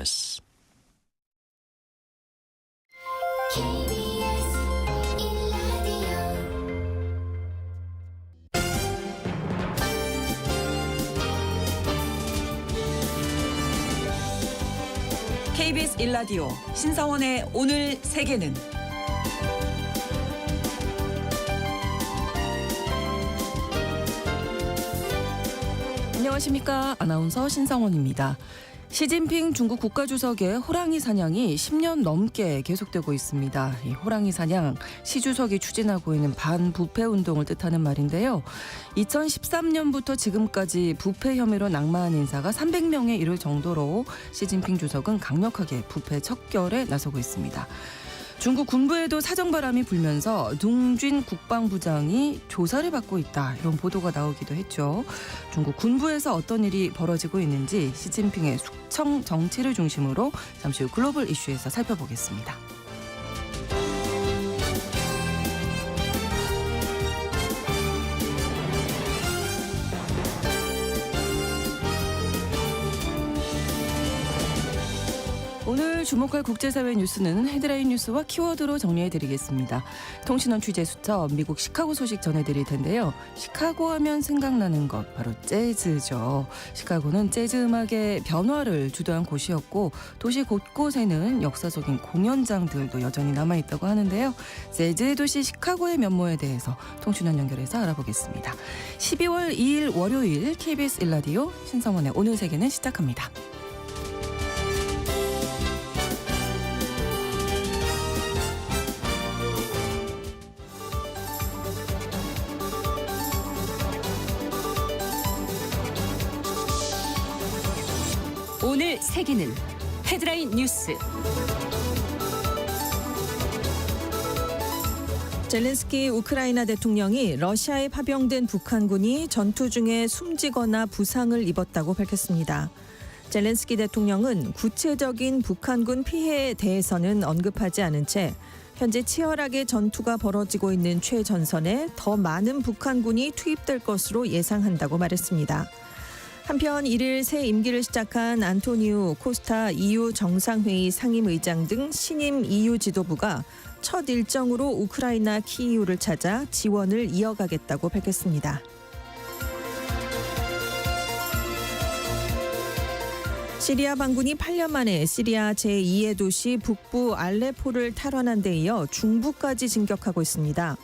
KBS KBS 1라디오 KBS 1라디오 신성원의 오늘 세계는 안녕하십니까. 아나운서 신성원입니다. 시진핑 중국 국가주석의 호랑이 사냥이 10년 넘게 계속되고 있습니다. 이 호랑이 사냥, 시 주석이 추진하고 있는 반부패 운동을 뜻하는 말인데요. 2013년부터 지금까지 부패 혐의로 낙마한 인사가 300명에 이를 정도로 시진핑 주석은 강력하게 부패 척결에 나서고 있습니다. 중국 군부에도 사정바람이 불면서 둥쥔 국방부장이 조사를 받고 있다, 이런 보도가 나오기도 했죠. 중국 군부에서 어떤 일이 벌어지고 있는지 시진핑의 숙청 정치를 중심으로 잠시 후 글로벌 이슈에서 살펴보겠습니다. 오늘 주목할 국제사회 뉴스는 헤드라인 뉴스와 키워드로 정리해드리겠습니다. 통신원 취재 수첩 미국 시카고 소식 전해드릴 텐데요. 시카고 하면 생각나는 것 바로 재즈죠. 시카고는 재즈 음악의 변화를 주도한 곳이었고 도시 곳곳에는 역사적인 공연장들도 여전히 남아있다고 하는데요. 재즈의 도시 시카고의 면모에 대해서 통신원 연결해서 알아보겠습니다. 12월 2일 월요일 KBS 1라디오 신성원의 오늘 세계는 시작합니다. 오늘 세계는 헤드라인 뉴스. 젤렌스키 우크라이나 대통령이 러시아에 파병된 북한군이 전투 중에 숨지거나 부상을 입었다고 밝혔습니다. 젤렌스키 대통령은 구체적인 북한군 피해에 대해서는 언급하지 않은 채 현재 치열하게 전투가 벌어지고 있는 최전선에 더 많은 북한군이 투입될 것으로 예상한다고 말했습니다. 한편 1일 새 임기를 시작한 안토니우 코스타 EU 정상회의 상임의장 등 신임 EU 지도부가 첫 일정으로 우크라이나 키이우를 찾아 지원을 이어가겠다고 밝혔습니다. 시리아 반군이 8년 만에 시리아 제2의 도시 북부 알레포를 탈환한 데 이어 중부까지 진격하고 있습니다.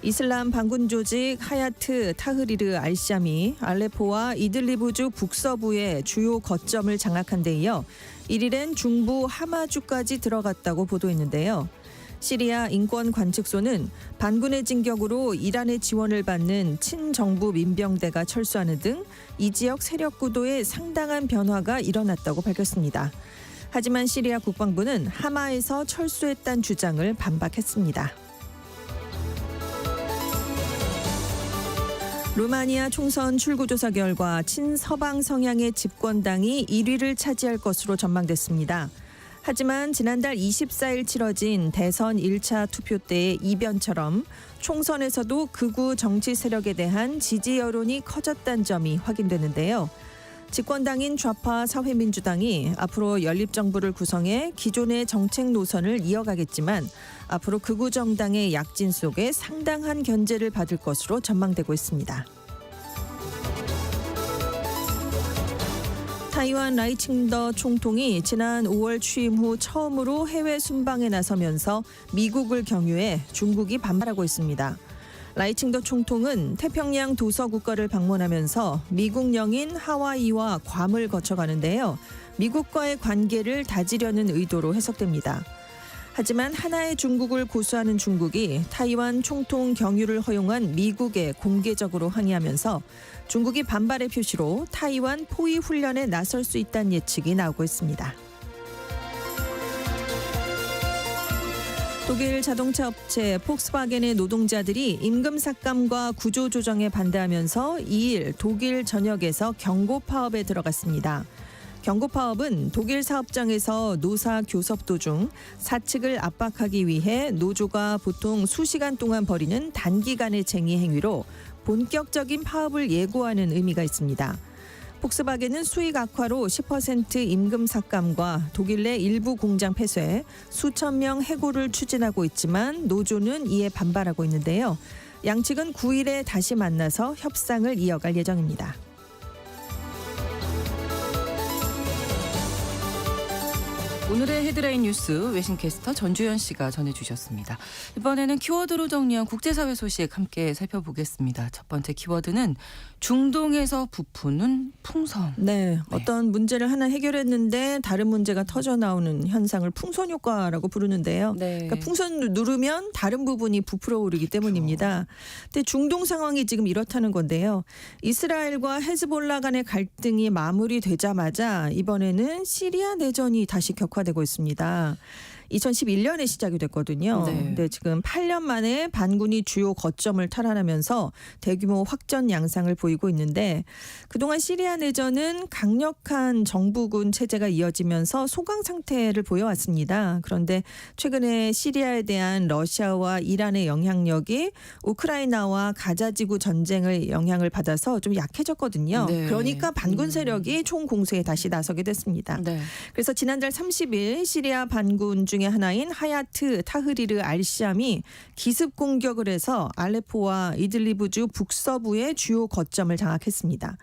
이슬람 반군 조직 하야트 타흐리르 알샴이 알레포와 이들리브주 북서부의 주요 거점을 장악한 데 이어 1일엔 중부 하마주까지 들어갔다고 보도했는데요. 시리아 인권관측소는 반군의 진격으로 이란의 지원을 받는 친정부 민병대가 철수하는 등 이 지역 세력 구도에 상당한 변화가 일어났다고 밝혔습니다. 하지만 시리아 국방부는 하마에서 철수했다는 주장을 반박했습니다. 루마니아 총선 출구조사 결과 친서방 성향의 집권당이 1위를 차지할 것으로 전망됐습니다. 하지만 지난달 24일 치러진 대선 1차 투표 때의 이변처럼 총선에서도 극우 정치 세력에 대한 지지 여론이 커졌다는 점이 확인되는데요. 집권당인 좌파 사회민주당이 앞으로 연립정부를 구성해 기존의 정책 노선을 이어가겠지만 앞으로 극우 정당의 약진 속에 상당한 견제를 받을 것으로 전망되고 있습니다. 타이완 라이칭더 총통이 지난 5월 취임 후 처음으로 해외 순방에 나서면서 미국을 경유해 중국이 반발하고 있습니다. 라이칭더 총통은 태평양 도서국가를 방문하면서 미국 영인 하와이와 괌을 거쳐가는데요. 미국과의 관계를 다지려는 의도로 해석됩니다. 하지만 하나의 중국을 고수하는 중국이 타이완 총통 경유를 허용한 미국에 공개적으로 항의하면서 중국이 반발의 표시로 타이완 포위 훈련에 나설 수 있다는 예측이 나오고 있습니다. 독일 자동차 업체 폭스바겐의 노동자들이 임금 삭감과 구조조정에 반대하면서 2일 독일 전역에서 경고 파업에 들어갔습니다. 경고 파업은 독일 사업장에서 노사 교섭 도중 사측을 압박하기 위해 노조가 보통 수시간 동안 벌이는 단기간의 쟁의 행위로 본격적인 파업을 예고하는 의미가 있습니다. 폭스바겐은 수익 악화로 10% 임금 삭감과 독일 내 일부 공장 폐쇄, 수천 명 해고를 추진하고 있지만 노조는 이에 반발하고 있는데요. 양측은 9일에 다시 만나서 협상을 이어갈 예정입니다. 오늘의 헤드라인 뉴스 외신캐스터 전주현 씨가 전해주셨습니다. 이번에는 키워드로 정리한 국제사회 소식 함께 살펴보겠습니다. 첫 번째 키워드는 중동에서 부푸는 풍선. 네, 어떤 문제를 하나 해결했는데 다른 문제가 터져 나오는 현상을 풍선 효과라고 부르는데요. 네. 그러니까 풍선 누르면 다른 부분이 부풀어 오르기 때문입니다. 근데 중동 상황이 지금 이렇다는 건데요. 이스라엘과 헤즈볼라 간의 갈등이 마무리되자마자 이번에는 시리아 내전이 다시 격화되고 있습니다. 2011년에 시작이 됐거든요. 네. 근데 지금 8년 만에 반군이 주요 거점을 탈환하면서 대규모 확전 양상을 보이고 있는데 그동안 시리아 내전은 강력한 정부군 체제가 이어지면서 소강 상태를 보여왔습니다. 그런데 최근에 시리아에 대한 러시아와 이란의 영향력이 우크라이나와 가자지구 전쟁을 영향을 받아서 좀 약해졌거든요. 네. 그러니까 반군 세력이 총공세에 다시 나서게 됐습니다. 네. 그래서 지난달 30일 시리아 반군 중에 하나인 하야트 타흐리르 알시암이 기습 공격을 해서 알레포와 이들리브주 북서부의 주요 거점을 장악했습니다.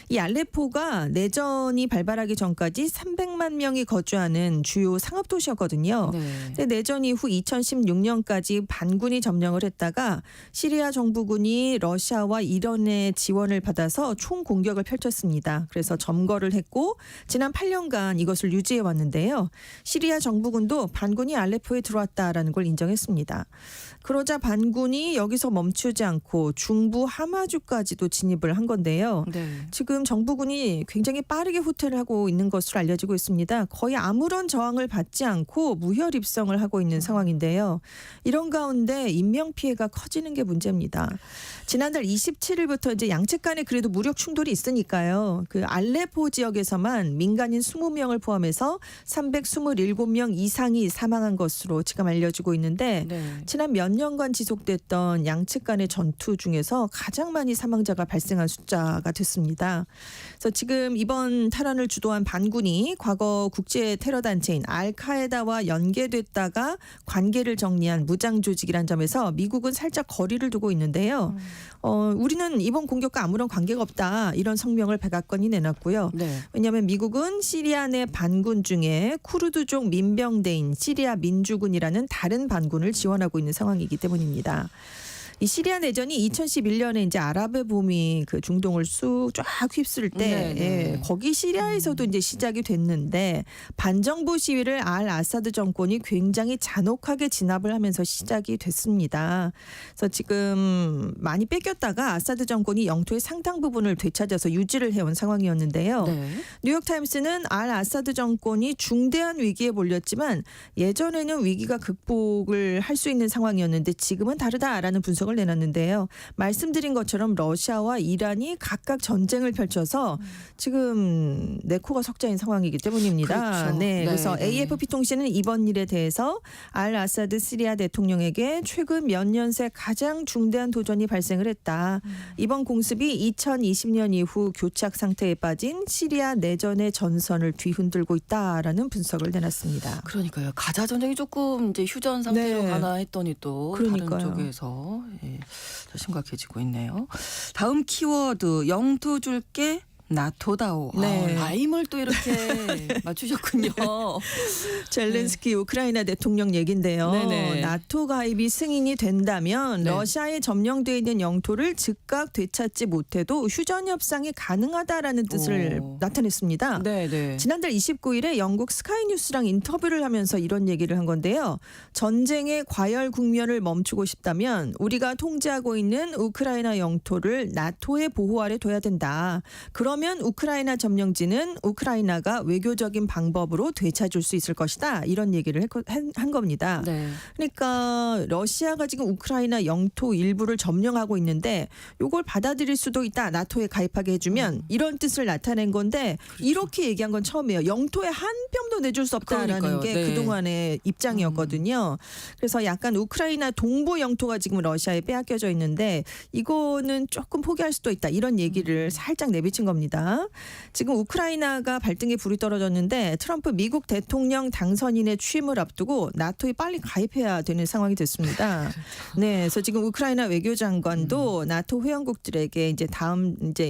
이 알레포가 내전이 발발하기 전까지 300만 명이 거주하는 주요 상업 도시였거든요. 네. 근데 내전 이후 2016년까지 반군이 점령을 했다가 시리아 정부군이 러시아와 이란의 지원을 받아서 총공격을 펼쳤습니다. 그래서 점거를 했고 지난 8년간 이것을 유지해 왔는데요. 시리아 정부군도 반군이 알레포에 들어왔다라는 걸 인정했습니다. 그러자 반군이 여기서 멈추지 않고 중부 하마주까지도 진입을 한 건데요. 네. 지금 정부군이 굉장히 빠르게 후퇴를 하고 있는 것으로 알려지고 있습니다. 거의 아무런 저항을 받지 않고 무혈 입성을 하고 있는 상황인데요. 이런 가운데 인명 피해가 커지는 게 문제입니다. 지난달 27일부터 이제 양측 간에 그래도 무력 충돌이 있으니까요. 그 알레포 지역에서만 민간인 20명을 포함해서 327명 이상이 사망한 것으로 지금 알려지고 있는데 네. 지난 몇 년간 지속됐던 양측 간의 전투 중에서 가장 많이 사망자가 발생한 숫자가 됐습니다. 그래서 지금 이번 탈환을 주도한 반군이 과거 국제 테러 단체인 알카에다와 연계됐다가 관계를 정리한 무장 조직이란 점에서 미국은 살짝 거리를 두고 있는데요. 우리는 이번 공격과 아무런 관계가 없다 이런 성명을 백악관이 내놨고요. 네. 왜냐하면 미국은 시리아 내 반군 중에 쿠르드족 민병대인 시리아 민주군이라는 다른 반군을 지원하고 있는 상황이기 때문입니다. 이 시리아 내전이 2011년에 이제 아랍의 봄이 그 중동을 쑥 쫙 휩쓸 때 예, 거기 시리아에서도 이제 시작이 됐는데 반정부 시위를 알 아사드 정권이 굉장히 잔혹하게 진압을 하면서 시작이 됐습니다. 그래서 지금 많이 뺏겼다가 아사드 정권이 영토의 상당 부분을 되찾아서 유지를 해온 상황이었는데요. 네. 뉴욕타임스는 알 아사드 정권이 중대한 위기에 몰렸지만 예전에는 위기가 극복을 할 수 있는 상황이었는데 지금은 다르다라는 분석을 내놨는데요. 말씀드린 것처럼 러시아와 이란이 각각 전쟁을 펼쳐서 지금 네 코가 석자인 상황이기 때문입니다. 그렇죠. 네, 그래서 네. AFP 통신은 이번 일에 대해서 알 아사드 시리아 대통령에게 최근 몇 년 새 가장 중대한 도전이 발생을 했다. 이번 공습이 2020년 이후 교착 상태에 빠진 시리아 내전의 전선을 뒤흔들고 있다라는 분석을 내놨습니다. 그러니까요. 가자 전쟁이 조금 이제 휴전 상태로 네. 가나 했더니 또 그러니까요. 다른 쪽에서 더 심각해지고 있네요. 다음 키워드 영토 줄게 나토다오. 네. 라임을 또 이렇게 맞추셨군요. 젤렌스키 우크라이나 대통령 얘긴데요. 네네. 나토 가입이 승인이 된다면 네. 러시아에 점령돼 있는 영토를 즉각 되찾지 못해도 휴전 협상이 가능하다라는 뜻을 오. 나타냈습니다. 네네. 지난달 29일에 영국 스카이뉴스랑 인터뷰를 하면서 이런 얘기를 한 건데요. 전쟁의 과열 국면을 멈추고 싶다면 우리가 통제하고 있는 우크라이나 영토를 나토의 보호 아래 둬야 된다. 그러면 우크라이나 점령지는 우크라이나가 외교적인 방법으로 되찾을 수 있을 것이다. 이런 얘기를 한 겁니다. 네. 그러니까 러시아가 지금 우크라이나 영토 일부를 점령하고 있는데 이걸 받아들일 수도 있다. 나토에 가입하게 해주면 이런 뜻을 나타낸 건데 이렇게 얘기한 건 처음이에요. 영토에 한 뼘도 내줄 수 없다라는 그러니까요. 게 네. 그동안의 입장이었거든요. 그래서 약간 우크라이나 동부 영토가 지금 러시아에 빼앗겨져 있는데 이거는 조금 포기할 수도 있다. 이런 얘기를 살짝 내비친 겁니다. 있습니다. 지금 우크라이나가 발등에 불이 떨어졌는데 트럼프 미국 대통령 당선인의 취임을 앞두고 나토에 빨리 가입해야 되는 상황이 됐습니다. 네, 그래서 지금 우크라이나 외교장관도 나토 회원국들에게 이제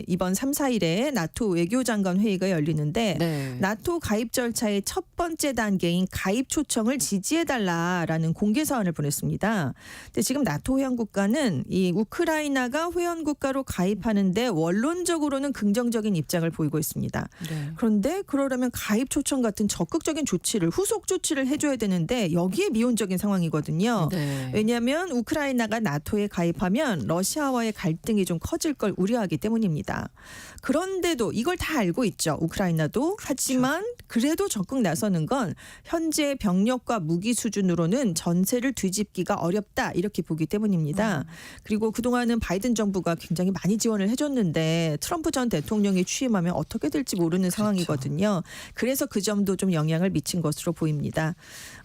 이번 3, 4일에 나토 외교장관 회의가 열리는데 네. 나토 가입 절차의 첫 번째 단계인 가입 초청을 지지해달라라는 공개 사안을 보냈습니다. 근데 지금 나토 회원국가는 이 우크라이나가 회원국가로 가입하는데 원론적으로는 긍정적인 입장을 보이고 있습니다. 네. 그런데 그러려면 가입 초청 같은 적극적인 조치를 후속 조치를 해줘야 되는데 여기에 미온적인 상황이거든요. 네. 왜냐하면 우크라이나가 나토에 가입하면 러시아와의 갈등이 좀 커질 걸 우려하기 때문입니다. 그런데도 이걸 다 알고 있죠. 우크라이나도. 하지만 그래도 적극 나서는 건 현재 병력과 무기 수준으로는 전세를 뒤집기가 어렵다 이렇게 보기 때문입니다. 그리고 그동안은 바이든 정부가 굉장히 많이 지원을 해줬는데 트럼프 전 대통령이 취임하면 어떻게 될지 모르는 상황이거든요. 그래서 그 점도 좀 영향을 미친 것으로 보입니다.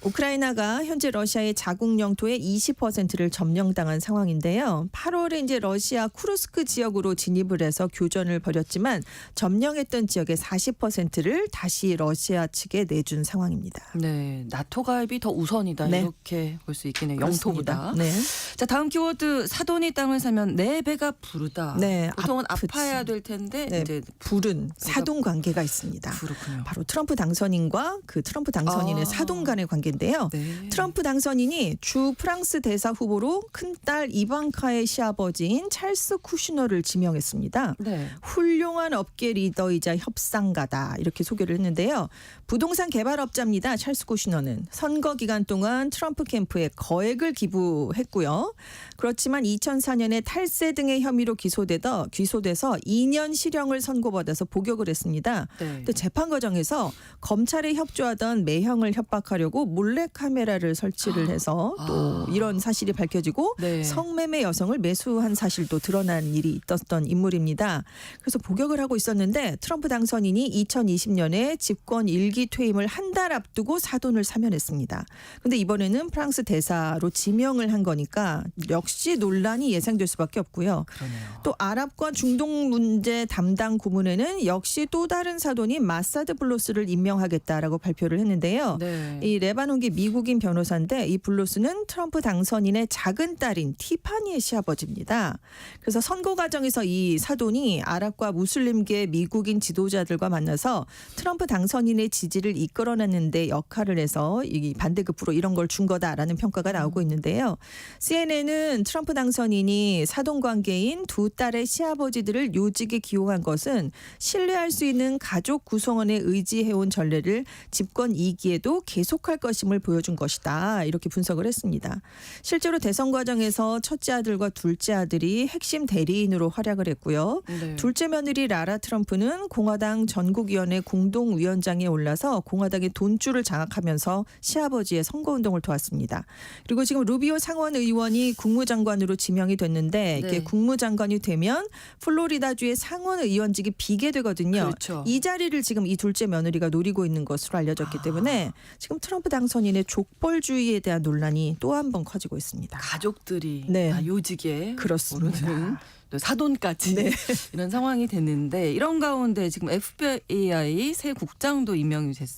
우크라이나가 현재 러시아의 자국 영토의 20%를 점령당한 상황인데요. 8월에 이제 러시아 쿠르스크 지역으로 진입을 해서 교전을 벌였지만 점령했던 지역의 40%를 다시 러시아 측에 내준 상황입니다. 네, 나토 가입이 더 우선이다 네. 이렇게 볼 수 있겠네요. 영토보다. 네. 자, 다음 키워드 사돈이 땅을 사면 내 배가 부르다. 네, 보통은 아프지. 아파야 될 텐데 네, 이제 불은 사돈 관계가 있습니다. 그렇군요. 바로 트럼프 당선인과 그 트럼프 당선인의 사돈 간의 관계인데요. 네. 트럼프 당선인이 주 프랑스 대사 후보로 큰딸 이방카의 시아버지인 찰스 쿠시너를 지명했습니다. 네. 훌륭한 업계 리더이자 협상가다 이렇게 소개를 했는데요. 부동산 개발업자입니다. 찰스 쿠시너는 선거 기간 동안 트럼프 캠프에 거액을 기부했고요. 그렇지만 2004년에 탈세 등의 혐의로 기소돼서 2년 실형을 선고받아서 복역을 했습니다. 네. 근데 재판 과정에서 검찰에 협조하던 매형을 협박하려고 몰래카메라를 설치를 해서 또 이런 사실이 밝혀지고 네. 성매매 여성을 매수한 사실도 드러난 일이 있었던 인물입니다. 그래서 복역을 하고 있었는데 트럼프 당선인이 2020년에 집권 1기 퇴임을 한 달 앞두고 사돈을 사면했습니다. 그런데 이번에는 프랑스 대사로 지명을 한 거니까 역시 논란이 예상될 수밖에 없고요. 그러네요. 또 아랍과 중동 문제 담당 고문에는 역시 또 다른 사돈인 마사드 블로스를 임명하겠다라고 발표를 했는데요. 네. 이 레바논계 미국인 변호사인데 이 블로스는 트럼프 당선인의 작은 딸인 티파니의 시아버지입니다. 그래서 선거 과정에서 이 사돈이 아랍과 무슬림계 미국인 지도자들과 만나서 트럼프 당선인의 지지를 이끌어냈는데 역할을 해서 이 반대급부로 이런 걸 준 거다라는 평가가 나오고 있는데요. CNN은 트럼프 당선인이 사돈 관계인 두 딸의 시아버지들을 요직에 기용한 것은 신뢰할 수 있는 가족 구성원에 의지해온 전례를 집권 2기에도 계속할 것임을 보여준 것이다. 이렇게 분석을 했습니다. 실제로 대선 과정에서 첫째 아들과 둘째 아들이 핵심 대리인으로 활약을 했고요. 네. 둘째 며느리 라라 트럼프는 공화당 전국위원회 공동위원장에 올라서 공화당의 돈줄을 장악하면서 시아버지의 선거운동을 도왔습니다. 그리고 지금 루비오 상원 의원이 국무장관으로 지명이 됐는데 이게 네. 국무장관이 되면 플로리다주의 상원 의원직이 비게 되거든요. 그렇죠. 이 자리를 지금 이 둘째 며느리가 노리고 있는 것으로 알려졌기 때문에 지금 트럼프 당선인의 족벌주의에 대한 논란이 또 한 번 커지고 있습니다. 가족들이 네. 다 요직에 그렇습니다. 오르는 또 사돈까지 네. 이런 상황이 됐는데 이런 가운데 지금 FBI 새 국장도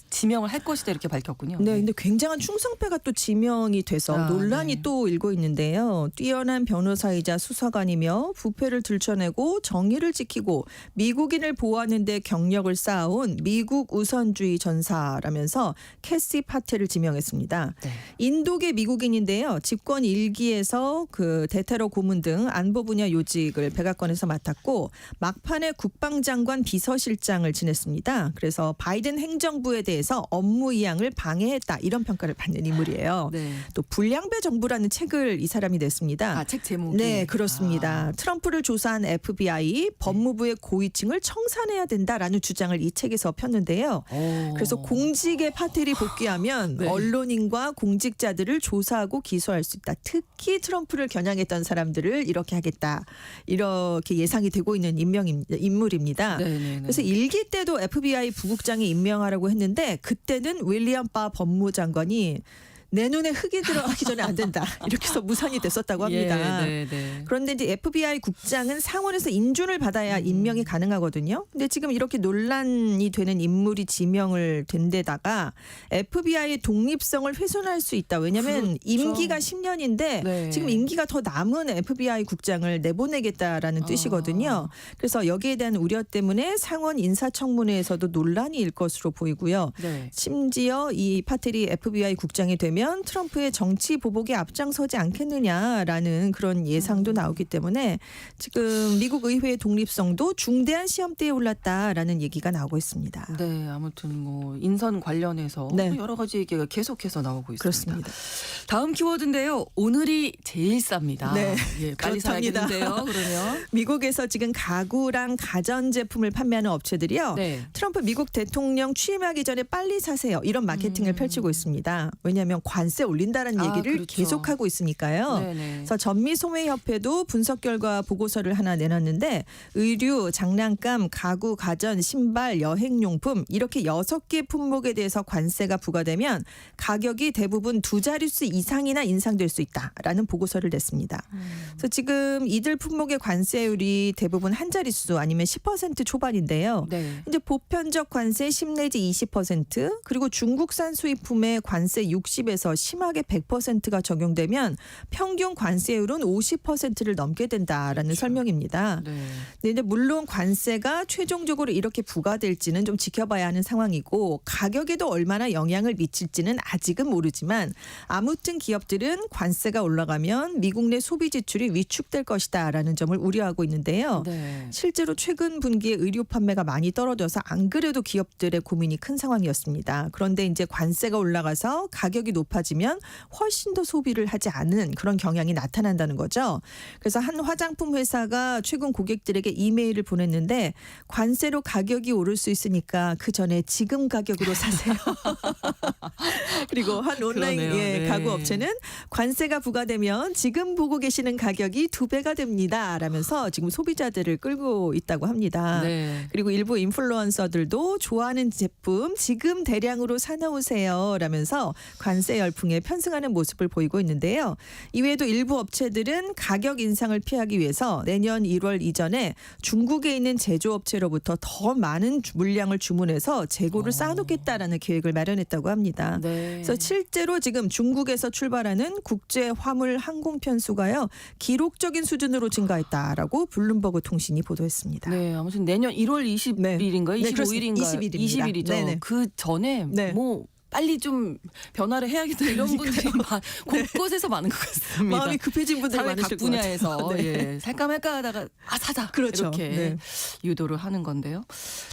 지명을 할 것이다 이렇게 밝혔군요. 네, 근데 굉장한 충성패가 또 지명이 돼서 논란이 네. 또 일고 있는데요. 뛰어난 변호사이자 수사관이며 부패를 들춰내고 정의를 지키고 미국인을 보호하는 데 경력을 쌓아온 미국 우선주의 전사라면서 캐시 파텔을 지명했습니다. 네. 인도계 미국인인데요. 집권 1기에서 그 대테러 고문 등 안보 분야 요직을 백악관에서 맡았고 막판에 국방장관 비서실장을 지냈습니다. 그래서 바이든 행정부에 대해서 업무 이양을 방해했다 이런 평가를 받는 인물이에요. 네. 또 불량배 정부라는 책을 이 사람이 냈습니다. 아, 책 제목이. 네, 그렇습니다. 트럼프를 조사한 FBI 법무부의 고위층을 청산해야 된다라는 주장을 이 책에서 폈는데요. 오. 그래서 공직에 파텔이 복귀하면 네. 언론인과 공직자들을 조사하고 기소할 수 있다. 특히 트럼프를 겨냥했던 사람들을 이렇게 하겠다. 이렇게 예상이 되고 있는 인물입니다. 네네네. 그래서 1기 때도 FBI 부국장이 임명하라고 했는데 그때는 윌리엄 바 법무장관이 내 눈에 흙이 들어가기 전에 안 된다. 이렇게 해서 무산이 됐었다고 합니다. 네. 그런데 이제 FBI 국장은 상원에서 인준을 받아야 임명이 가능하거든요. 근데 지금 이렇게 논란이 되는 인물이 지명을 된 데다가 FBI의 독립성을 훼손할 수 있다. 왜냐하면 그렇죠. 임기가 10년인데 네. 지금 임기가 더 남은 FBI 국장을 내보내겠다라는 뜻이거든요. 그래서 여기에 대한 우려 때문에 상원 인사청문회에서도 논란이 일 것으로 보이고요. 네. 심지어 이 파텔이 FBI 국장이 되면 트럼프의 정치 보복에 앞장서지 않겠느냐라는 그런 예상도 나오기 때문에 지금 미국 의회의 독립성도 중대한 시험대에 올랐다라는 얘기가 나오고 있습니다. 네, 아무튼 뭐 인선 관련해서 네. 여러 가지 얘기가 계속해서 나오고 있습니다. 그렇습니다. 다음 키워드인데요. 오늘이 제일 쌉니다. 네, 예, 빨리 그렇답니다. 사야겠는데요. 그러면 미국에서 지금 가구랑 가전제품을 판매하는 업체들이요. 네. 트럼프 미국 대통령 취임하기 전에 빨리 사세요. 이런 마케팅을 펼치고 있습니다. 왜냐하면 관세 올린다는 얘기를 그렇죠. 계속하고 있으니까요. 네네. 그래서 전미소매협회도 분석 결과 보고서를 하나 내놨는데 의류, 장난감, 가구, 가전, 신발, 여행용품 이렇게 6개 품목에 대해서 관세가 부과되면 가격이 대부분 두 자릿수 이상이나 인상될 수 있다라는 보고서를 냈습니다. 그래서 지금 이들 품목의 관세율이 대부분 한 자릿수 아니면 10% 초반인데요. 네. 이제 보편적 관세 10 내지 20% 그리고 중국산 수입품의 관세 60에서 심하게 100%가 적용되면 평균 관세율은 50%를 넘게 된다라는 설명입니다. 네. 근데 이제 물론 관세가 최종적으로 이렇게 부과될지는 좀 지켜봐야 하는 상황이고 가격에도 얼마나 영향을 미칠지는 아직은 모르지만 아무튼 기업들은 관세가 올라가면 미국 내 소비 지출이 위축될 것이다라는 점을 우려하고 있는데요. 네. 실제로 최근 분기에 의류 판매가 많이 떨어져서 안 그래도 기업들의 고민이 큰 상황이었습니다. 그런데 이제 관세가 올라가서 가격이 높아지면 훨씬 더 소비를 하지 않은 그런 경향이 나타난다는 거죠. 그래서 한 화장품 회사가 최근 고객들에게 이메일을 보냈는데 관세로 가격이 오를 수 있으니까 그 전에 지금 가격으로 사세요. 그리고 한 온라인 그러네요. 네. 가구 업체는 관세가 부과되면 지금 보고 계시는 가격이 2배가 됩니다. 라면서 지금 소비자들을 끌고 있다고 합니다. 네. 그리고 일부 인플루언서들도 좋아하는 제품 지금 대량으로 사놓으세요 라면서 관세 열풍에 편승하는 모습을 보이고 있는데요. 이외에도 일부 업체들은 가격 인상을 피하기 위해서 내년 1월 이전에 중국에 있는 제조업체로부터 더 많은 물량을 주문해서 재고를 쌓아놓겠다라는 계획을 마련했다고 합니다. 네. 그래서 실제로 지금 중국에서 출발하는 국제 화물 항공 편수가요 기록적인 수준으로 증가했다라고 블룸버그 통신이 보도했습니다. 네, 아무튼 내년 1월 20일인가요? 네, 25일인가요? 20일입니다. 20일이죠. 네네. 그 전에 네. 뭐 빨리 좀 변화를 해야겠다 이런 분들이 곳곳에서 많은 것 같습니다. 마음이 급해진 분들이 사회 각 많으실 것 같아요. 분야에서 네. 예, 살까 말까 하다가 사자 그렇죠. 이렇게 네. 유도를 하는 건데요.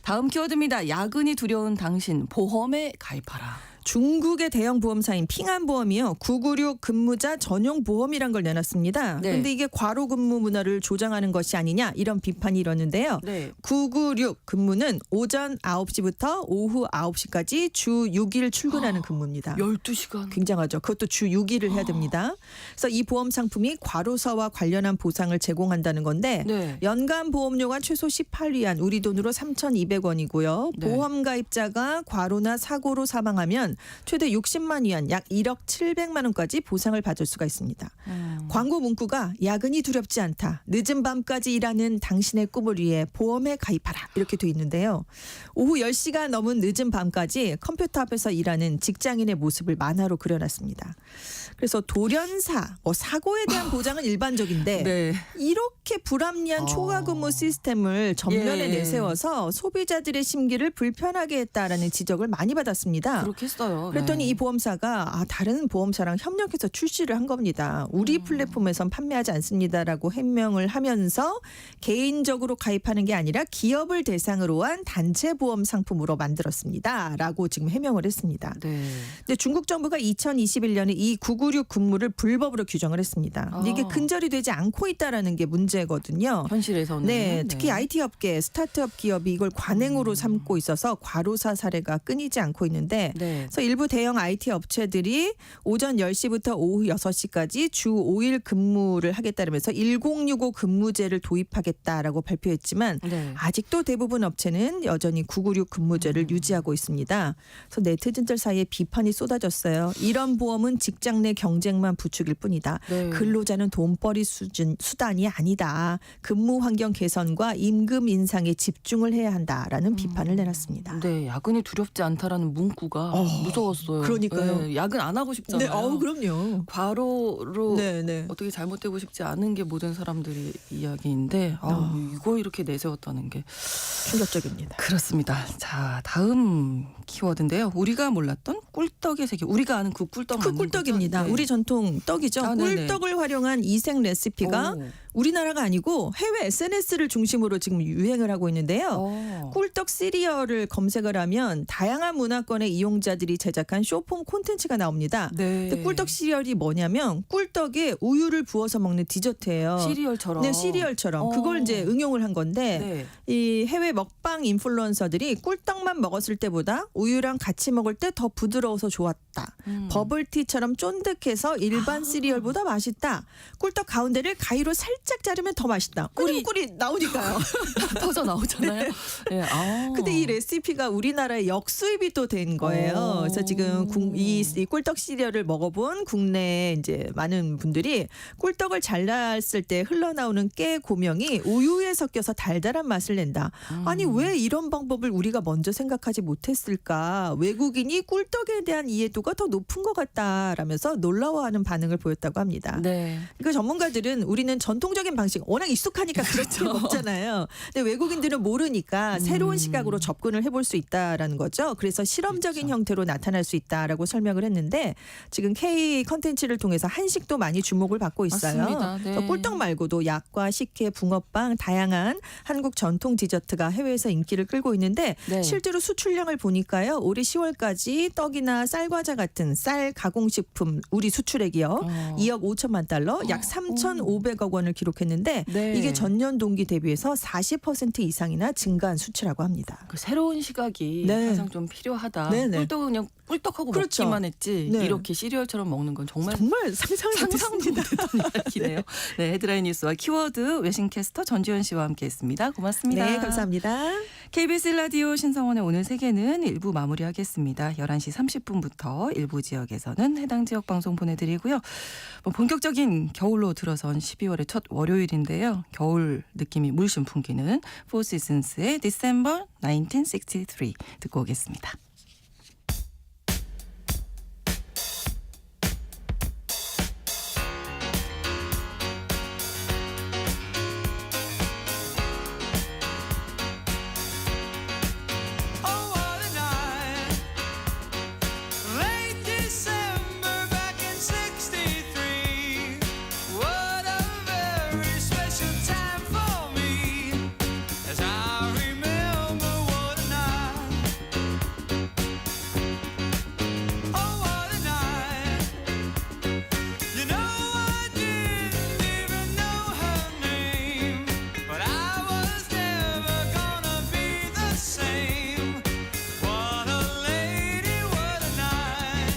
다음 키워드입니다. 야근이 두려운 당신 보험에 가입하라. 중국의 대형 보험사인 핑안보험이요. 996 근무자 전용 보험이란 걸 내놨습니다. 네. 그런데 이게 과로 근무 문화를 조장하는 것이 아니냐 이런 비판이 일었는데요. 네. 996 근무는 오전 9시부터 오후 9시까지 주 6일 출근하는 근무입니다. 12시간. 굉장하죠. 그것도 주 6일을 해야 됩니다. 그래서 이 보험 상품이 과로사와 관련한 보상을 제공한다는 건데 네. 연간 보험료가 최소 18위안 우리 돈으로 3,200원이고요. 네. 보험 가입자가 과로나 사고로 사망하면 최대 60만 위안 약 1억 700만 원까지 보상을 받을 수가 있습니다. 광고 문구가 야근이 두렵지 않다. 늦은 밤까지 일하는 당신의 꿈을 위해 보험에 가입하라. 이렇게 돼 있는데요. 오후 10시가 넘은 늦은 밤까지 컴퓨터 앞에서 일하는 직장인의 모습을 만화로 그려놨습니다. 그래서 돌연사, 사고에 대한 보장은 일반적인데 네. 이렇게 불합리한 초과 근무 시스템을 전면에 예. 내세워서 소비자들의 심기를 불편하게 했다라는 지적을 많이 받았습니다. 그렇게 했어요. 그랬더니 네. 이 보험사가 다른 보험사랑 협력해서 출시를 한 겁니다. 우리 플랫폼에선 판매하지 않습니다라고 해명을 하면서 개인적으로 가입하는 게 아니라 기업을 대상으로 한 단체 보험 상품으로 만들었습니다라고 지금 해명을 했습니다. 네. 근데 중국 정부가 2021년에 이 996 근무를 불법으로 규정을 했습니다. 근데 이게 근절이 되지 않고 있다라는 게 문제거든요. 현실에서는. 네, 특히 IT 업계, 스타트업 기업이 이걸 관행으로 삼고 있어서 과로사 사례가 끊이지 않고 있는데 네. 그래서 일부 대형 IT 업체들이 오전 10시부터 오후 6시까지 주 5일 근무를 하겠다면서 1065 근무제를 도입하겠다라고 발표했지만 네. 아직도 대부분 업체는 여전히 996 근무제를 유지하고 있습니다. 그래서 네티즌들 사이에 비판이 쏟아졌어요. 이런 보험은 직장 내 경쟁만 부추길 뿐이다. 네. 근로자는 돈벌이 수단이 아니다. 근무 환경 개선과 임금 인상에 집중을 해야 한다라는 비판을 내놨습니다. 네, 야근이 두렵지 않다라는 문구가 무서웠어요. 그러니까요. 네, 야근 안 하고 싶잖아요. 그럼요. 과로로 네. 어떻게 잘못되고 싶지 않은 게 모든 사람들의 이야기인데 이거 이렇게 내세웠다는 게 충격적입니다. 그렇습니다. 자, 다음 키워드인데요. 우리가 몰랐던 꿀떡의 세계. 우리가 아는 그 꿀떡 그 맞는 꿀떡입니다. 거죠? 네. 우리 전통 떡이죠. 아, 네네. 꿀떡을 활용한 이색 레시피가 오. 우리나라가 아니고 해외 SNS를 중심으로 지금 유행을 하고 있는데요. 어. 꿀떡 시리얼을 검색을 하면 다양한 문화권의 이용자들이 제작한 쇼폼 콘텐츠가 나옵니다. 네. 근데 꿀떡 시리얼이 뭐냐면 꿀떡에 우유를 부어서 먹는 디저트예요. 시리얼처럼. 네, 시리얼처럼 그걸 이제 응용을 한 건데 네. 이 해외 먹방 인플루언서들이 꿀떡만 먹었을 때보다 우유랑 같이 먹을 때 더 부드러워서 좋았다. 버블티처럼 쫀득해서 일반 시리얼보다 맛있다. 꿀떡 가운데를 가위로 살짝 자르면 더 맛있다. 꿀이 나오니까요. 터져 나오잖아요. 네. 아. 근데 이 레시피가 우리나라에 역수입이 또 된 거예요. 그래서 지금 이 꿀떡 시리얼을 먹어본 국내 이제 많은 분들이 꿀떡을 잘랐을 때 흘러나오는 깨 고명이 우유에 섞여서 달달한 맛을 낸다. 아니 왜 이런 방법을 우리가 먼저 생각하지 못했을까? 외국인이 꿀떡에 대한 이해도가 더 높은 것 같다라면서 놀라워하는 반응을 보였다고 합니다. 네. 그 전문가들은 우리는 전통적인 방식 워낙 익숙하니까 그렇게 먹잖아요. 근데 외국인들은 모르니까 새로운 시각으로 접근을 해볼 수 있다라는 거죠. 그래서 실험적인 형태로 나타날 수 있다라고 설명을 했는데 지금 K 컨텐츠를 통해서 한식도 많이 주목을 받고 있어요. 맞습니다. 네. 그래서 꿀떡 말고도 약과 식혜, 붕어빵 다양한 한국 전통 디저트가 해외에서 인기를 끌고 있는데 네. 실제로 수출량을 보니까요. 올해 10월까지 떡이나 쌀과자 같은 쌀 가공식품 우리 수출액이요. 2억 5천만 달러 약 3,500억 원을 기록했는데 네. 이게 전년 동기 대비해서 40% 이상이나 증가한 수치라고 합니다. 그 새로운 시각이 네. 항상 좀 필요하다. 네네. 꿀떡은 그냥 꿀떡하고 그렇죠. 먹기만 했지 네. 이렇게 시리얼처럼 먹는 건 정말 상상을 상상도 못했습니다. 못했던 이야기네요. 네, 헤드라인 뉴스와 키워드 외신캐스터 전지현 씨와 함께했습니다. 고맙습니다. 네, 감사합니다. KBS 라디오 신성원의 오늘 세계는 1부 마무리하겠습니다. 11시 30분부터 일부 지역에서는 해당 지역 방송 보내드리고요. 본격적인 겨울로 들어선 12월의 첫 월요일인데요. 겨울 느낌이 물씬 풍기는 Four Seasons의 December 1963 듣고 오겠습니다. Oh, what a night. Late December back in '63. What a very special time for me. As I remember, what a night. Oh, what a night. You know, I didn't even know her name, but I was never gonna be the same. What a lady, what a night.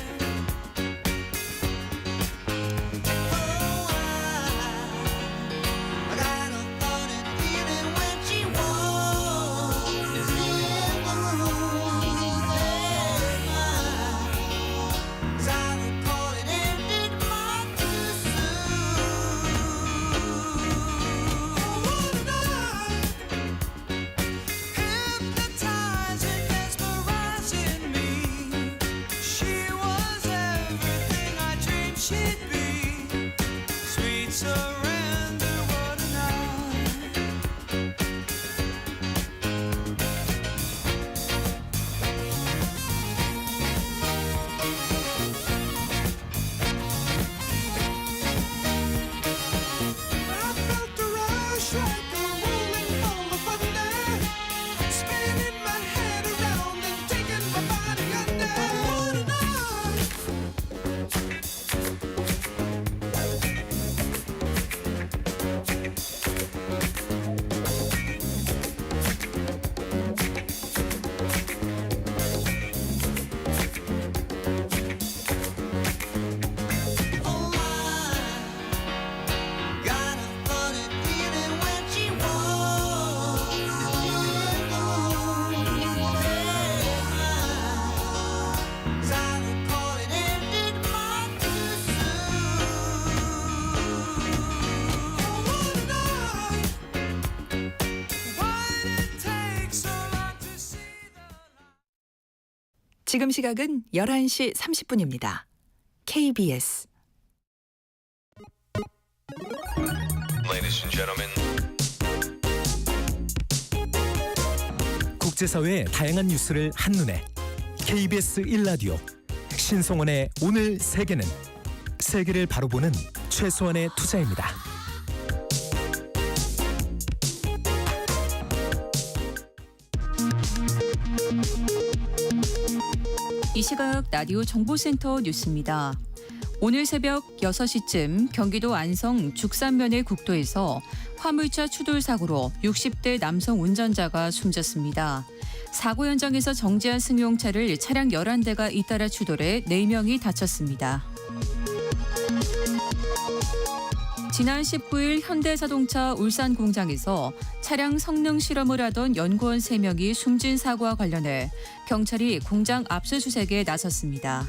Oh, I got a funny feeling when she walks in the room. 'Cause I recall it ended much too soon. What a night. Hypnotizing, mesmerizing me. She was everything I dreamed she'd be. Sweet surrender, what a night. I felt a rush like a rolling ball of thunder, spinning my head around and taking my body under. What a night. 지금 시각은 11시 30분입니다. KBS Ladies and gentlemen. 국제사회의 다양한 뉴스를 한눈에 KBS 1라디오 신성원의 오늘 세계는 세계를 바로 보는 최소한의 투자입니다. 이 시각 라디오 정보센터 뉴스입니다. 오늘 새벽 6시쯤 경기도 안성 죽산면의 국도에서 화물차 추돌 사고로 60대 남성 운전자가 숨졌습니다. 사고 현장에서 정지한 승용차를 차량 11대가 잇따라 추돌해 4명이 다쳤습니다. 지난 19일 현대자동차 울산 공장에서 차량 성능 실험을 하던 연구원 3명이 숨진 사고와 관련해 경찰이 공장 압수수색에 나섰습니다.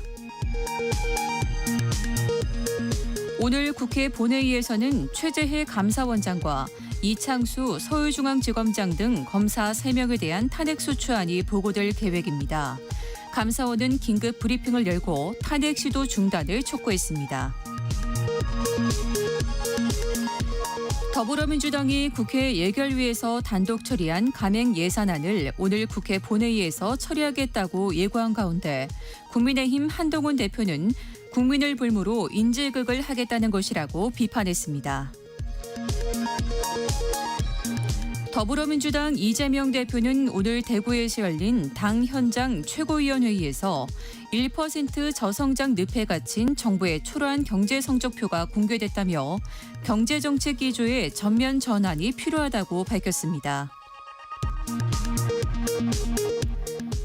오늘 국회 본회의에서는 최재해 감사원장과 이창수 서울중앙지검장 등 검사 3명에 대한 탄핵소추안이 보고될 계획입니다. 감사원은 긴급 브리핑을 열고 탄핵 시도 중단을 촉구했습니다. 더불어민주당이 국회 예결위에서 단독 처리한 감행 예산안을 오늘 국회 본회의에서 처리하겠다고 예고한 가운데 국민의힘 한동훈 대표는 국민을 불무로 인질극을 하겠다는 것이라고 비판했습니다. 더불어민주당 이재명 대표는 오늘 대구에서 열린 당 현장 최고위원회의에서 1% 저성장 늪에 갇힌 정부의 초라한 경제 성적표가 공개됐다며 경제정책 기조의 전면 전환이 필요하다고 밝혔습니다.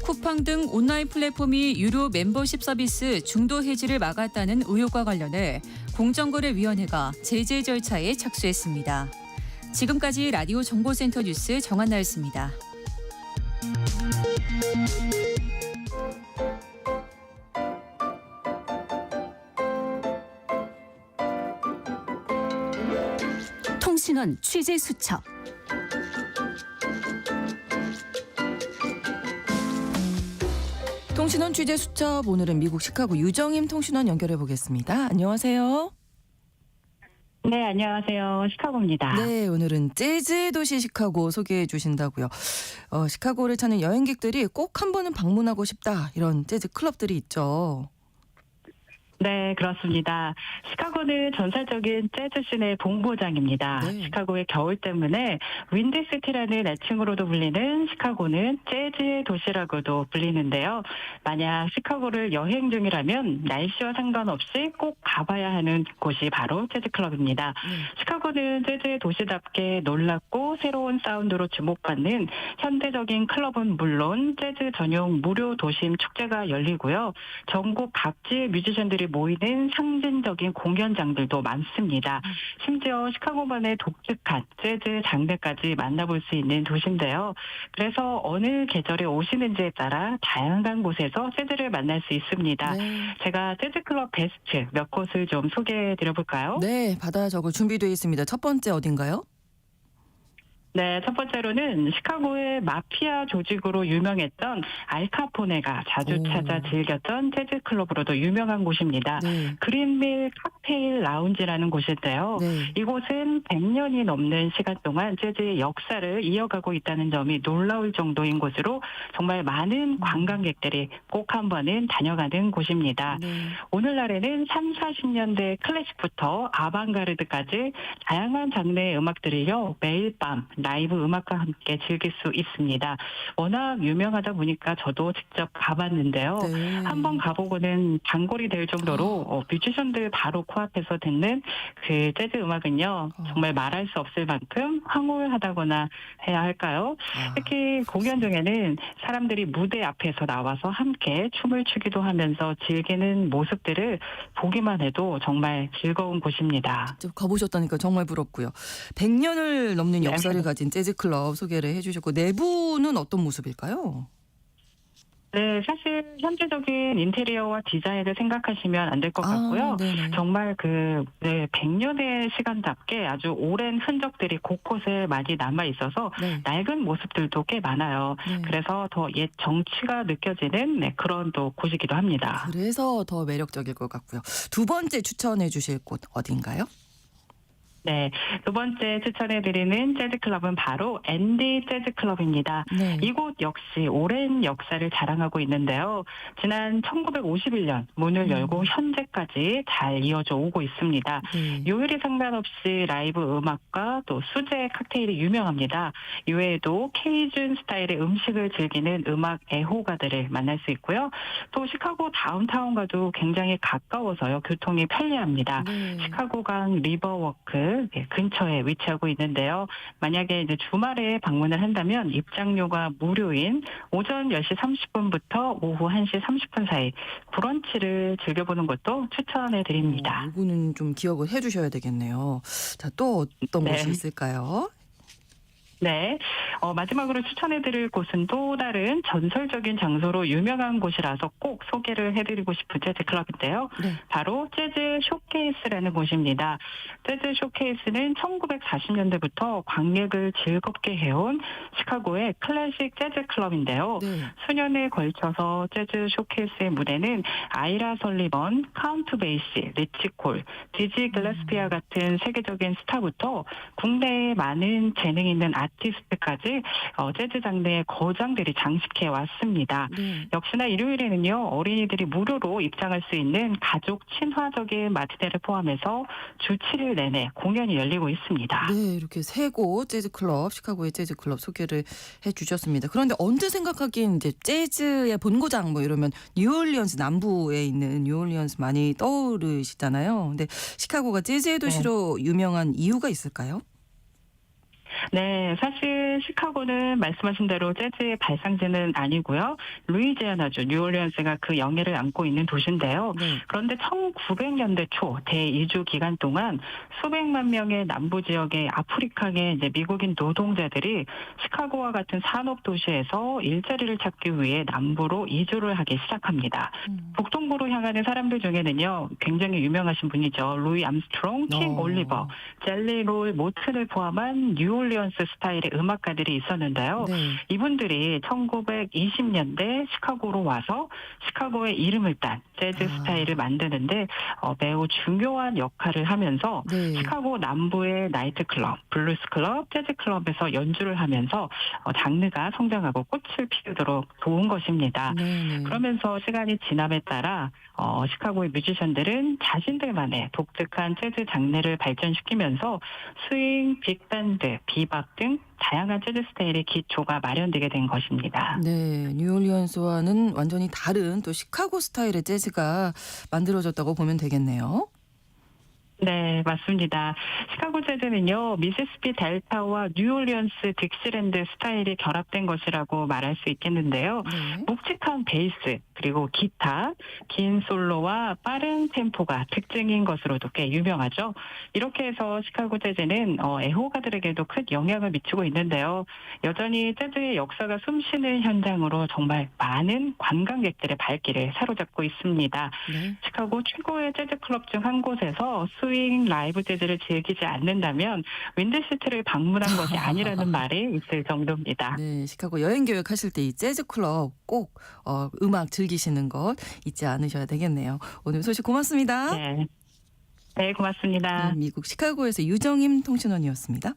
쿠팡 등 온라인 플랫폼이 유료 멤버십 서비스 중도 해지를 막았다는 의혹과 관련해 공정거래위원회가 제재 절차에 착수했습니다. 지금까지 라디오 정보센터 뉴스 정한나였습니다. 통신원 취재 수첩. 통신원 취재 수첩, 오늘은 미국 시카고 유정임 통신원 연결해 보겠습니다. 안녕하세요. 네, 안녕하세요. 시카고입니다. 네, 오늘은 재즈의 도시 시카고 소개해 주신다고요. 시카고를 찾는 여행객들이 꼭 한 번은 방문하고 싶다, 이런 재즈 클럽들이 있죠. 네, 그렇습니다. 시카고는 전설적인 재즈 씬의 본고장입니다. 네. 시카고의 겨울 때문에 윈디시티라는 애칭으로도 불리는 시카고는 재즈의 도시라고도 불리는데요. 만약 시카고를 여행 중이라면 날씨와 상관없이 꼭 가봐야 하는 곳이 바로 재즈클럽입니다. 시카고는 재즈의 도시답게 놀랍고 새로운 사운드로 주목받는 현대적인 클럽은 물론 재즈 전용 무료 도심 축제가 열리고요. 전국 각지의 뮤지션들이 모이는 상징적인 공연장들도 많습니다. 심지어 시카고만의 독특한 재즈 장르까지 만나볼 수 있는 도시인데요. 그래서 어느 계절에 오시는지에 따라 다양한 곳에서 재즈를 만날 수 있습니다. 네. 제가 재즈클럽 베스트 몇 곳을 좀 소개해 드려볼까요? 네, 받아 적을 준비되어 있습니다. 첫 번째 어딘가요? 네, 첫 번째로는 시카고의 마피아 조직으로 유명했던 알카포네가 자주 찾아 즐겼던 재즈 클럽으로도 유명한 곳입니다. 네. 그린밀 칵테일 라운지라는 곳인데요. 네. 이곳은 100년이 넘는 시간 동안 재즈의 역사를 이어가고 있다는 점이 놀라울 정도인 곳으로 정말 많은 관광객들이 꼭 한 번은 다녀가는 곳입니다. 네. 오늘날에는 30, 40년대 클래식부터 아방가르드까지 다양한 장르의 음악들을요, 매일 밤 라이브 음악과 함께 즐길 수 있습니다. 워낙 유명하다 보니까 저도 직접 가봤는데요. 네. 한번 가보고는 단골이 될 정도로 뮤지션들 바로 코앞에서 듣는 그 재즈 음악은요, 정말 말할 수 없을 만큼 황홀하다거나 해야 할까요? 특히 공연 중에는 사람들이 무대 앞에서 나와서 함께 춤을 추기도 하면서 즐기는 모습들을 보기만 해도 정말 즐거운 곳입니다. 직접 가보셨다니까 정말 부럽고요. 100년을 넘는 역사를 네. 가진 재즈 클럽 소개를 해주셨고, 내부는 어떤 모습일까요? 네, 사실 현재적인 인테리어와 디자인을 생각하시면 안 될 것 같고요. 네네. 정말 100년의 시간답게 아주 오랜 흔적들이 곳곳에 많이 남아 있어서 네. 낡은 모습들도 꽤 많아요. 네. 그래서 더 옛 정취가 느껴지는 그런 또 곳이기도 합니다. 그래서 더 매력적일 것 같고요. 두 번째 추천해 주실 곳 어딘가요? 네, 두 번째 추천해드리는 재즈클럽은 바로 앤디 재즈클럽입니다. 네. 이곳 역시 오랜 역사를 자랑하고 있는데요. 지난 1951년 문을 열고 현재까지 잘 이어져 오고 있습니다. 네. 요일이 상관없이 라이브 음악과 또 수제 칵테일이 유명합니다. 이외에도 케이준 스타일의 음식을 즐기는 음악 애호가들을 만날 수 있고요. 또 시카고 다운타운과도 굉장히 가까워서요. 교통이 편리합니다. 네. 시카고강 리버워크 근처에 위치하고 있는데요. 만약에 이제 주말에 방문을 한다면 입장료가 무료인 오전 10시 30분부터 오후 1시 30분 사이 브런치를 즐겨보는 것도 추천해 드립니다. 이거는 좀 기억을 해주셔야 되겠네요. 자, 또 어떤 네. 곳이 있을까요? 네. 마지막으로 추천해드릴 곳은 또 다른 전설적인 장소로 유명한 곳이라서 꼭 소개를 해드리고 싶은 재즈클럽인데요. 네. 바로 재즈 쇼케이스라는 곳입니다. 재즈 쇼케이스는 1940년대부터 관객을 즐겁게 해온 시카고의 클래식 재즈 클럽인데요. 네. 수년에 걸쳐서 재즈 쇼케이스의 무대는 아이라 설리번, 카운트 베이시, 리치 콜, 디지 글래스피아 같은 세계적인 스타부터 국내에 많은 재능 있는 아티스트까지 재즈 장르의 거장들이 장식해 왔습니다. 네. 역시나 일요일에는요, 어린이들이 무료로 입장할 수 있는 가족 친화적인 마티네를 포함해서 주 7일 내내 공연이 열리고 있습니다. 네, 이렇게 세 곳 재즈클럽, 시카고의 재즈클럽 소개를 해주셨습니다. 그런데 언제 생각하기엔 이제 재즈의 본고장 뭐 이러면 뉴올리언스 남부에 있는 뉴올리언스 많이 떠오르시잖아요. 근데 시카고가 재즈의 도시로 유명한 이유가 있을까요? 네, 사실 시카고는 말씀하신 대로 재즈의 발상지는 아니고요. 루이지애나주 뉴올리언스가 그 영예를 안고 있는 도시인데요. 네. 그런데 1900년대 초 대이주 기간 동안 수백만 명의 남부 지역의 아프리카계 이제 미국인 노동자들이 시카고와 같은 산업 도시에서 일자리를 찾기 위해 남부로 이주를 하기 시작합니다. 북동부로 향하는 사람들 중에는요, 굉장히 유명하신 분이죠. 루이 암스트롱, 킹 올리버, 젤리 롤 모튼을 포함한 뉴올리언스 스타일의 음악가들이 있었는데요. 네. 이분들이 1920년대 시카고로 와서 시카고의 이름을 딴 재즈 스타일을 만드는데 매우 중요한 역할을 하면서 네. 시카고 남부의 나이트클럽, 블루스클럽, 재즈클럽에서 연주를 하면서 장르가 성장하고 꽃을 피우도록 도운 것입니다. 네. 그러면서 시간이 지남에 따라 시카고의 뮤지션들은 자신들만의 독특한 재즈 장르를 발전시키면서 스윙, 빅밴드, 비밥 등 다양한 재즈 스타일의 기초가 마련되게 된 것입니다. 네, 뉴올리언스와는 완전히 다른 또 시카고 스타일의 재즈가 만들어졌다고 보면 되겠네요. 네, 맞습니다. 시카고 재즈는요, 미시시피 델타와 뉴올리언스 딕시랜드 스타일이 결합된 것이라고 말할 수 있겠는데요. 네. 묵직한 베이스, 그리고 기타, 긴 솔로와 빠른 템포가 특징인 것으로도 꽤 유명하죠. 이렇게 해서 시카고 재즈는 애호가들에게도 큰 영향을 미치고 있는데요. 여전히 재즈의 역사가 숨쉬는 현장으로 정말 많은 관광객들의 발길을 사로잡고 있습니다. 네. 시카고 최고의 재즈 클럽 중 한 곳에서 스윙 라이브 재즈를 즐기지 않는다면 윈드시티를 방문한 것이 아니라는 말이 있을 정도입니다. 네, 시카고 여행 계획하실 때 이 재즈 클럽 꼭 음악 즐기시는 것 잊지 않으셔야 되겠네요. 오늘 소식 고맙습니다. 네, 네 고맙습니다. 네, 미국 시카고에서 유정임 통신원이었습니다.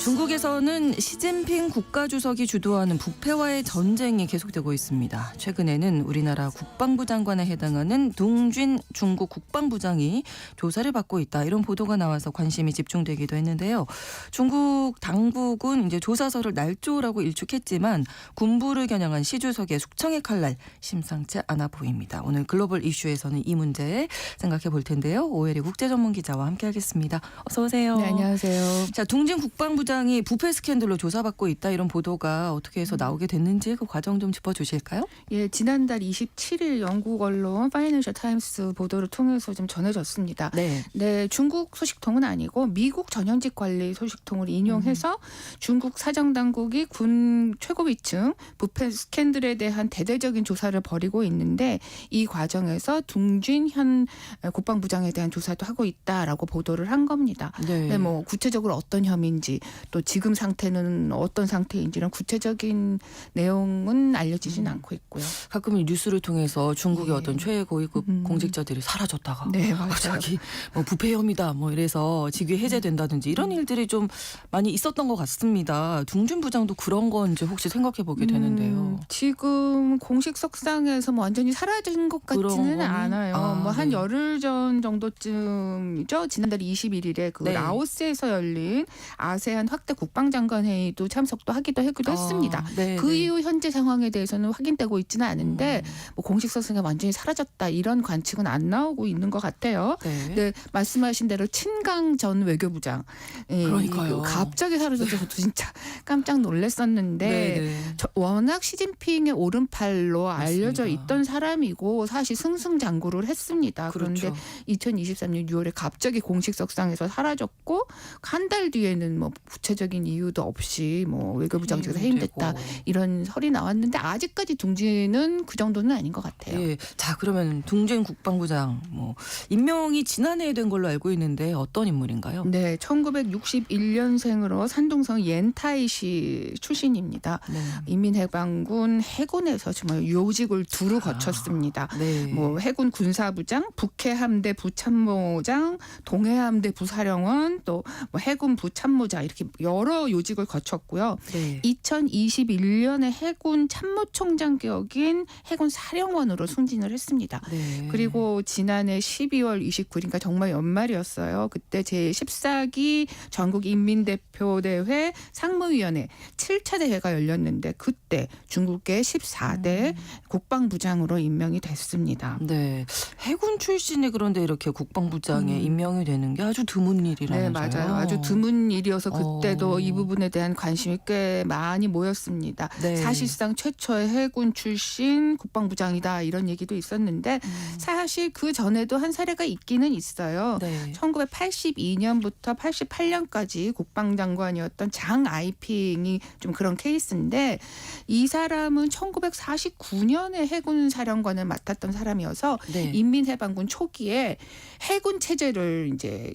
중국에서는 시진핑 국가주석이 주도하는 북폐와의 전쟁이 계속되고 있습니다. 최근에는 우리나라 국방부 장관에 해당하는 동준 중국 국방부장이 조사를 받고 있다. 이런 보도가 나와서 관심이 집중되기도 했는데요. 중국 당국은 이제 조사서를 날조라고 일축했지만 군부를 겨냥한 시 주석의 숙청의 칼날 심상치 않아 보입니다. 오늘 글로벌 이슈에서는 이 문제 생각해 볼 텐데요. 오혜리 국제전문기자와 함께하겠습니다. 어서 오세요. 네, 안녕하세요. 자, 동진 국방부장이 부패 스캔들로 조사받고 있다 이런 보도가 어떻게 해서 나오게 됐는지 그 과정 좀 짚어주실까요? 예, 지난달 27일 영국 언론 파이낸셜 타임스 보도를 통해서 좀 전해졌습니다. 네. 네, 중국 소식통은 아니고 미국 전현직 관리 소식통을 인용해서 중국 사정당국이 군 최고위층 부패 스캔들에 대한 대대적인 조사를 벌이고 있는데 이 과정에서 둥진 현 국방부장에 대한 조사도 하고 있다라고 보도를 한 겁니다. 네. 네, 뭐 구체적으로 어떤 혐의인지 또 지금 상태는 어떤 상태인지 이런 구체적인 내용은 알려지진 않고 있고요. 가끔 뉴스를 통해서 중국의 예. 어떤 최고위급 공직자들이 사라졌다가 네, 맞아요. 갑자기 뭐 부패 혐의다 뭐 이래서 직위 해제된다든지 이런 일들이 좀 많이 있었던 것 같습니다. 둥준 부장도 그런 건지 혹시 생각해 보게 되는데요. 지금 공식 석상에서 뭐 완전히 사라진 것 그런 같지는 거는? 않아요. 아, 뭐 한 네. 열흘 전 정도쯤이죠. 지난달 21일에 그 네. 라오스에서 열린 아세안 확대 국방장관 회의도 참석도 하기도 했습니다. 네, 그 네. 이후 현재 상황에 대해서는 확인되고 있지는 않은데 뭐 공식 석상에 완전히 사라졌다 이런 관측은 안 나오고 있는 것 같아요. 네. 네, 말씀하신 대로 친강 전 외교부장. 예, 그러니까요. 갑자기 사라져서 저도 진짜 깜짝 놀랐었는데 네, 네. 워낙 시진핑의 오른팔로 알려져 맞습니다. 있던 사람이고 사실 승승장구를 했습니다. 그런데 그렇죠. 2023년 6월에 갑자기 공식 석상에서 사라졌고 한 달 뒤에는 뭐 구체적인 이유도 없이 뭐 외교부장직에서 해임됐다 되고. 이런 설이 나왔는데 아직까지 둥지는 그 정도는 아닌 것 같아요. 예. 자, 그러면 둥진 국방부장 뭐 임명이 지난해에 된 걸로 알고 있는데 어떤 인물인가요? 네, 1961년생으로 산둥성 옌타이시 출신입니다. 네. 인민해방군 해군에서 정말 요직을 두루 거쳤습니다. 네. 뭐 해군 군사부장, 북해함대 부참모장, 동해함대 부사령원, 또 뭐 해군 부참모장 이렇게 여러 요직을 거쳤고요. 네. 2021년에 해군 참모총장 격인 해군 사령원으로 승진을 했습니다. 네. 그리고 지난해 12월 29일인가 정말 연말이었어요. 그때 제14기 전국인민대표대회 상무위원회 7차 대회가 열렸는데 그때 중국계 14대 국방부장으로 임명이 됐습니다. 네. 해군 출신이 그런데 이렇게 국방부장에 임명이 되는 게 아주 드문 네, 일이라면서요. 맞아요. 아주 드문 일이어서 그때도 어. 이 부분에 대한 관심이 꽤 많이 모였습니다. 네. 사실상 최초의 해군 출신 국방부장이다 이런 얘기도 있었는데 사실 그 전에도 한 사례가 있기는 있어요. 네. 1982년부터 88년까지 국방장관이었던 장 아이핑이 좀 그런 케이스인데 이 사람은 1949년에 해군 사령관을 맡았던 사람이어서 네. 인민해방군 초기에 해군 체제를 이제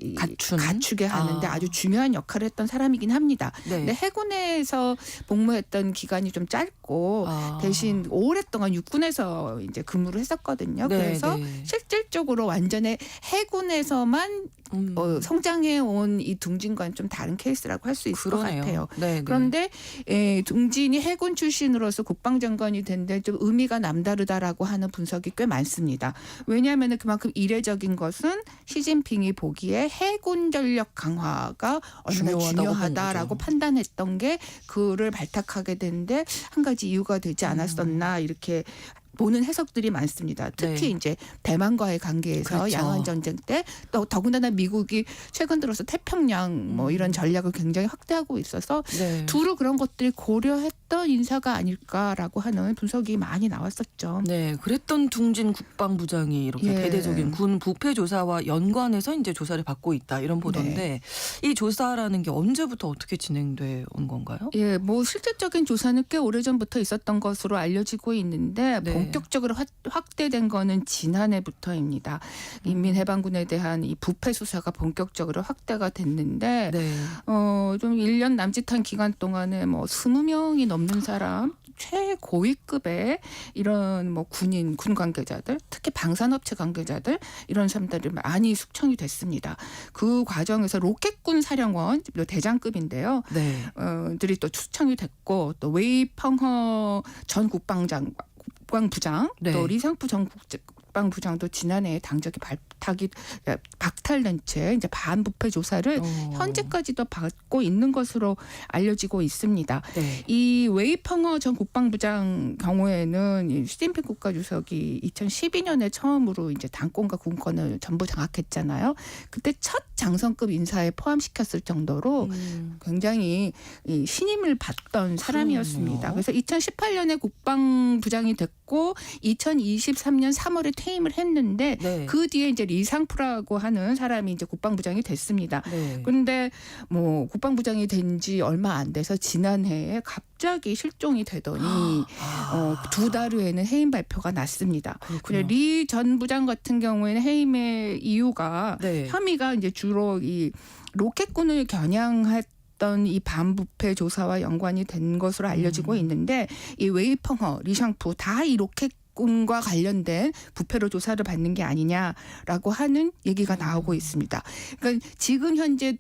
갖추게 하는데 아주 중요한 역할을 했던 사람이긴 합니다. 네. 근데 해군에서 복무했던 기간이 좀 짧고 대신 오랫동안 육군에서 이제 근무를 했었거든요. 네, 그래서 네. 실질적으로 완전히 해군에서만 성장해 온 이 둥진과는 좀 다른 케이스라고 할 수 있을 그러네요. 것 같아요. 네, 네. 그런데 둥진이 해군 출신으로서 국방장관이 된데 좀 의미가 남다르다라고 하는 분석이 꽤 많습니다. 왜냐하면 그만큼 이례적인 것은 시진핑이 보기에 해군 전력 강화가 얼마나 중요하다라고 판단했던 게 그를 발탁하게 되는데 한 가지 이유가 되지 않았었나 이렇게 보는 해석들이 많습니다. 특히 네. 이제 대만과의 관계에서 그렇죠. 양안 전쟁 때 또 더군다나 미국이 최근 들어서 태평양 뭐 이런 전략을 굉장히 확대하고 있어서 네. 두루 그런 것들이 고려했던 인사가 아닐까라고 하는 분석이 많이 나왔었죠. 네, 그랬던 둥진 국방부장이 이렇게 예. 대대적인 군 부패 조사와 연관해서 이제 조사를 받고 있다 이런 보도인데 이 조사라는 게 언제부터 어떻게 진행돼 온 건가요? 예, 뭐 실질적인 조사는 꽤 오래전부터 있었던 것으로 알려지고 있는데 네. 본격적으로 확대된 거는 지난해부터입니다. 인민해방군에 대한 이 부패 수사가 본격적으로 확대가 됐는데 네. 좀 1년 남짓한 기간 동안에 뭐 20명이 넘는 사람 최고위급의 이런 뭐 군인, 군 관계자들, 특히 방산업체 관계자들 이런 사람들이 많이 숙청이 됐습니다. 그 과정에서 로켓군 사령원 대장급인데요. 네. 네. 또 리상프 전 국방부장도 지난해에 당적이 박탈된 채 이제 반부패 조사를 현재까지도 받고 있는 것으로 알려지고 있습니다. 네. 이 웨이펑허 전 국방부장 경우에는 이 시진핑 국가주석이 2012년에 처음으로 이제 당권과 군권을 전부 장악했잖아요. 그때 첫 장성급 인사에 포함시켰을 정도로 굉장히 이 신임을 받던 사람이었습니다. 그래서 2018년에 국방부장이 됐고 2023년 3월에 퇴임을 했는데 네. 그 뒤에 이제 리상프라고 하는 사람이 이제 국방부장이 됐습니다. 네. 그런데 뭐 국방부장이 된 지 얼마 안 돼서 지난해에 갑자기 실종이 되더니 2달 후에는 해임 발표가 났습니다. 리 전 부장 같은 경우에는 해임의 이유가 네. 혐의가 이제 주로 이 로켓군을 겨냥했던 이 반부패 조사와 연관이 된 것으로 알려지고 있는데 이 웨이펑허, 리샹푸 다 이 로켓군과 관련된 부패로 조사를 받는 게 아니냐라고 하는 얘기가 나오고 있습니다. 그러니까 지금 현재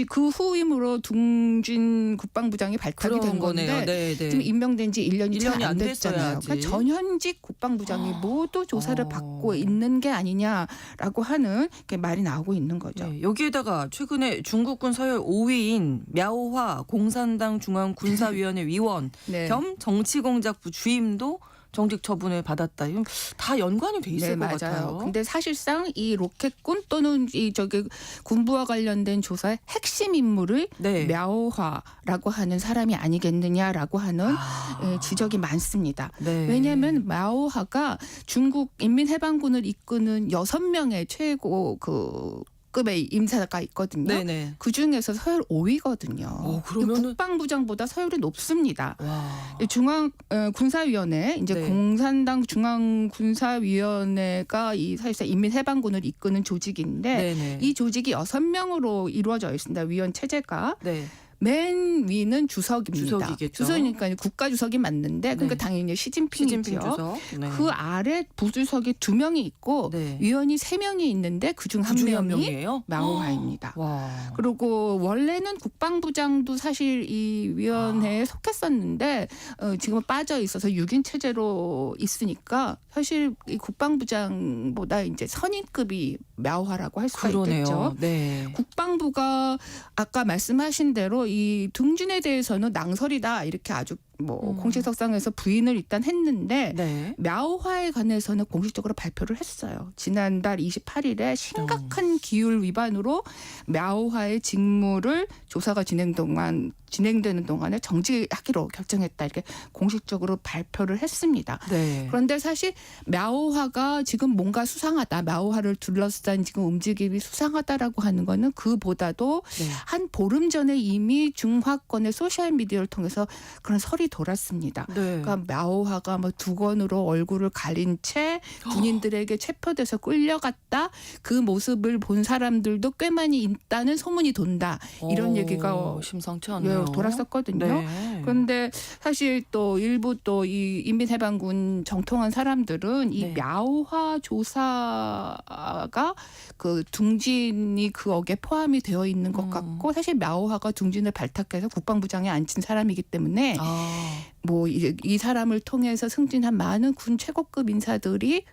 그 후임으로 둥진 국방부장이 발탁이 된 건데 네, 네. 지금 임명된 지 1년이 채 1년이 안 안 됐잖아요. 됐어야지. 그러니까 전현직 국방부장이 모두 조사를 받고 있는 게 아니냐라고 하는 말이 나오고 있는 거죠. 네, 여기에다가 최근에 중국군 서열 5위인 мя오화 공산당 중앙군사위원회 위원 네. 겸 정치공작부 주임도 정직 처분을 받았다. 이건 다 연관이 돼 있을 것 맞아요. 같아요. 근데 사실상 이 로켓군 또는 이 군부와 관련된 조사의 핵심 인물을 네. мя오화라고 하는 사람이 아니겠느냐라고 하는 지적이 많습니다. 네. 왜냐하면 мя오화가 중국 인민해방군을 이끄는 6명의 최고 급의 임사가 있거든요. 네네. 그 중에서 서열 5위거든요. 그러면은 국방부장보다 서열이 높습니다. 와. 중앙 군사위원회 이제 네. 공산당 중앙군사위원회가 이 사실상 인민해방군을 이끄는 조직인데 네네. 이 조직이 6명으로 이루어져 있습니다. 위원 체제가. 네. 맨 위는 주석입니다. 주석이겠죠. 주석이니까 국가주석이 맞는데 그러니까 네. 당연히 시진핑이죠. 시진핑 주석. 네. 그 아래 부주석이 2명이 있고 네. 위원이 3명이 있는데 그중 한 그중에 한 명이 명이에요? мя오화입니다. 와. 그리고 원래는 국방부장도 사실 이 위원회에 속했었는데 지금은 빠져 있어서 6인 체제로 있으니까 사실 이 국방부장보다 이제 선임급이 мя오화라고 할 수가 그러네요. 있겠죠. 네. 국방부가 아까 말씀하신 대로 이 둥진에 대해서는 낭설이다 이렇게 아주 공식석상에서 부인을 일단 했는데 네. мя오화에 관해서는 공식적으로 발표를 했어요. 지난달 28일에 심각한 기율 위반으로 мя오화의 직무를 조사가 진행되는 동안에 정지하기로 결정했다 이렇게 공식적으로 발표를 했습니다. 네. 그런데 사실 мя오화가 지금 뭔가 수상하다. мя오화를 둘러싼 지금 움직임이 수상하다라고 하는 거는 그보다도 네. 한 보름 전에 이미 중화권의 소셜미디어를 통해서 그런 설이 돌았습니다. 네. 그러니까 мя오화가 뭐 두건으로 얼굴을 가린 채 군인들에게 체포돼서 끌려갔다. 그 모습을 본 사람들도 꽤 많이 있다는 소문이 돈다. 이런 얘기가 심상치 않네요. 돌았었거든요. 네. 그런데 사실 또 일부 또 이 인민해방군 정통한 사람들은 이 네. мя오화 조사가 그 둥진이 그 억에 포함이 되어 있는 것 같고 사실 мя오화가 둥진을 발탁해서 국방부장에 앉힌 사람이기 때문에 뭐 이 사람을 통해서 승진한 많은 군 최고급 인사들이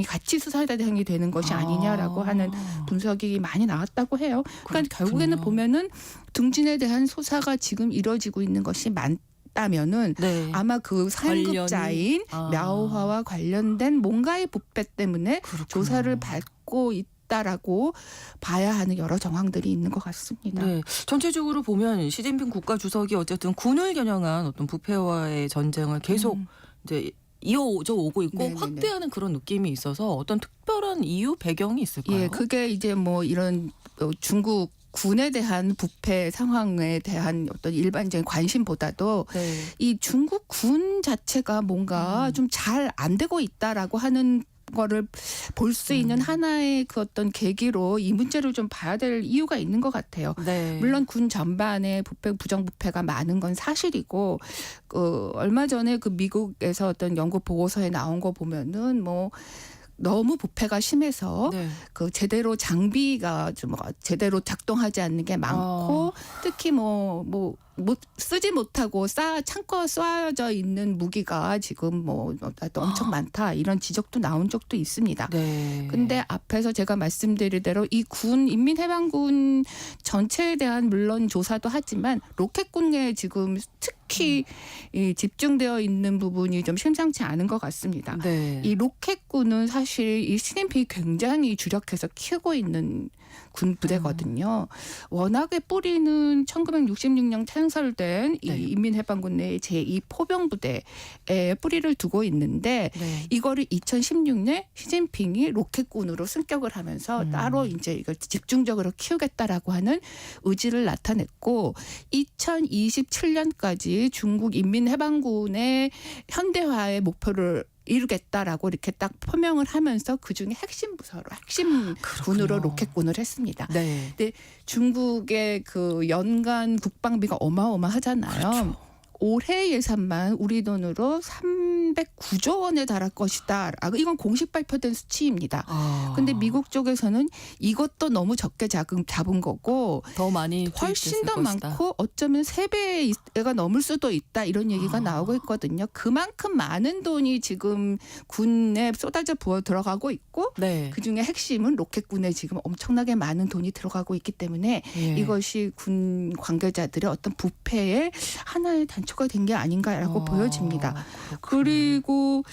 같이 수사 대상이 되는 것이 아니냐라고 하는 분석이 많이 나왔다고 해요. 그러니까 결국에는 보면은 둥진에 대한 수사가 지금 이루어지고 있는 것이 많다면은 네. 아마 그 상급자인 мя오화와 관련된 뭔가의 부패 때문에 조사를 받고 있다라고 봐야 하는 여러 정황들이 있는 것 같습니다. 네. 전체적으로 보면 시진핑 국가주석이 어쨌든 군을 겨냥한 어떤 부패와의 전쟁을 계속 이제 이어져 오고 있고 네네네. 확대하는 그런 느낌이 있어서 어떤 특별한 이유 배경이 있을까요? 예, 그게 이제 뭐 이런 중국 군에 대한 부패 상황에 대한 어떤 일반적인 관심보다도 네. 이 중국 군 자체가 뭔가 좀 잘 안 되고 있다라고 하는 거를 볼 수 있는 하나의 그 어떤 계기로 이 문제를 좀 봐야 될 이유가 있는 것 같아요. 네. 물론 군 전반에 부정부패가 많은 건 사실이고 얼마 전에 그 미국에서 어떤 연구 보고서에 나온 거 보면은 뭐 너무 부패가 심해서 네. 그 제대로 장비가 좀 제대로 작동하지 않는 게 많고 특히 뭐 쓰지 못하고 창고에 쌓여져 있는 무기가 지금 뭐 엄청 많다 이런 지적도 나온 적도 있습니다. 네. 근데 앞에서 제가 말씀드린 대로 이 군 인민해방군 전체에 대한 물론 조사도 하지만 로켓군에 지금 특히 이 집중되어 있는 부분이 좀 심상치 않은 것 같습니다. 네. 이 로켓군은 사실 이 시진핑이 굉장히 주력해서 키우고 있는 군 부대거든요. 워낙에 뿌리는 1966년 창설된 이 네. 인민해방군 내 제2포병부대에 뿌리를 두고 있는데 네. 이거를 2016년 시진핑이 로켓군으로 승격을 하면서 따로 이제 이걸 집중적으로 키우겠다라고 하는 의지를 나타냈고 2027년까지 중국 인민해방군의 현대화의 목표를 이루겠다라고 이렇게 딱 표명을 하면서 그중에 핵심 부서로 핵심 군으로 로켓군을 했습니다. 네. 근데 중국의 그 연간 국방비가 어마어마하잖아요. 그렇죠. 올해 예산만 우리 돈으로 309조 원에 달할 것이다. 이건 공식 발표된 수치입니다. 근데 미국 쪽에서는 이것도 너무 적게 잡은 거고 더 많이 훨씬 더 투입됐을 것이다. 많고 어쩌면 3배가 넘을 수도 있다 이런 얘기가 나오고 있거든요. 그만큼 많은 돈이 지금 군에 쏟아져 부어 들어가고 있고 네. 그중에 핵심은 로켓군에 지금 엄청나게 많은 돈이 들어가고 있기 때문에 예. 이것이 군 관계자들의 어떤 부패의 하나의 단초가 된 게 아닌가라고 보여집니다. 그리고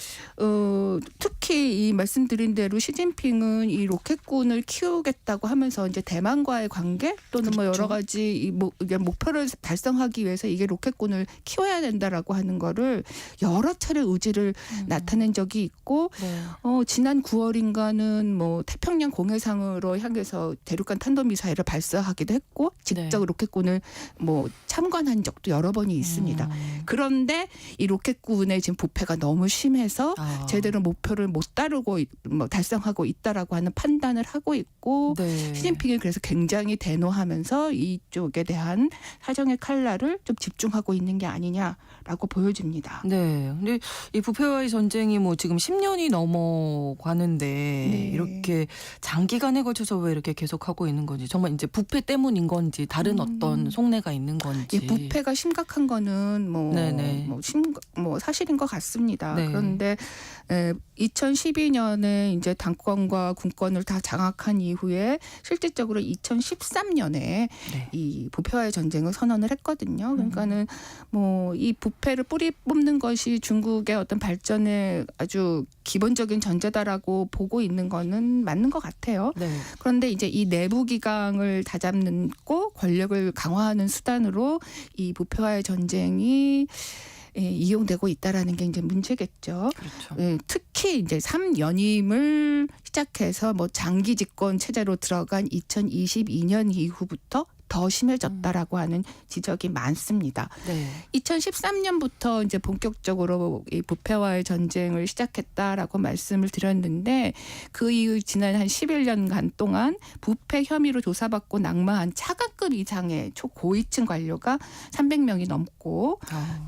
특히 이 말씀드린 대로 시진핑은 이 로켓군을 키우겠다고 하면서 이제 대만과의 관계 또는 뭐 여러 가지 이게 목표를 달성하기 위해서 이게 로켓군을 키워야 된다라고 하는 거를 여러 차례 의지를 나타낸 적이 있고 네. 지난 9월인가는 뭐 태평양 공해상으로 향해서 대륙간 탄도미사일을 발사하기도 했고 직접 네. 로켓군을 뭐 참관한 적도 여러 번이 있습니다. 그런데 이 로켓군의 지금 부패가 너무 심해서 제대로 목표를 못 따르고 달성하고 있다라고 하는 판단을 하고 있고 네. 시진핑이 그래서 굉장히 대노하면서 이쪽에 대한 사정의 칼날을 좀 집중하고 있는 게 아니냐라고 보여집니다. 네. 근데 이 부패와의 전쟁이 뭐 지금 10년이 넘어가는데 네. 이렇게 장기간에 걸쳐서 왜 이렇게 계속하고 있는 건지 정말 이제 부패 때문인 건지 다른 어떤 속내가 있는 건지. 이 부패가 심각한 거는 네네. 뭐 사실인 것 같습니다. 네. 그런데 2012년에 이제 당권과 군권을 다 장악한 이후에 실질적으로 2013년에 네. 이 부패와의 전쟁을 선언을 했거든요. 그러니까는 뭐 이 부패를 뿌리 뽑는 것이 중국의 어떤 발전의 아주 기본적인 전제다라고 보고 있는 거는 맞는 것 같아요. 네. 그런데 이제 이 내부 기강을 다잡고 권력을 강화하는 수단으로 이 부패와의 전쟁이 이용되고 있다라는 게 이제 문제겠죠. 그렇죠. 특히 이제 3연임을 시작해서 뭐 장기 집권 체제로 들어간 2022년 이후부터 더 심해졌다라고 하는 지적이 많습니다. 네. 2013년부터 이제 본격적으로 이 부패와의 전쟁을 시작했다라고 말씀을 드렸는데 그 이후 지난 한 11년간 동안 부패 혐의로 조사받고 낙마한 차관급 이상의 초고위층 관료가 300명이 넘고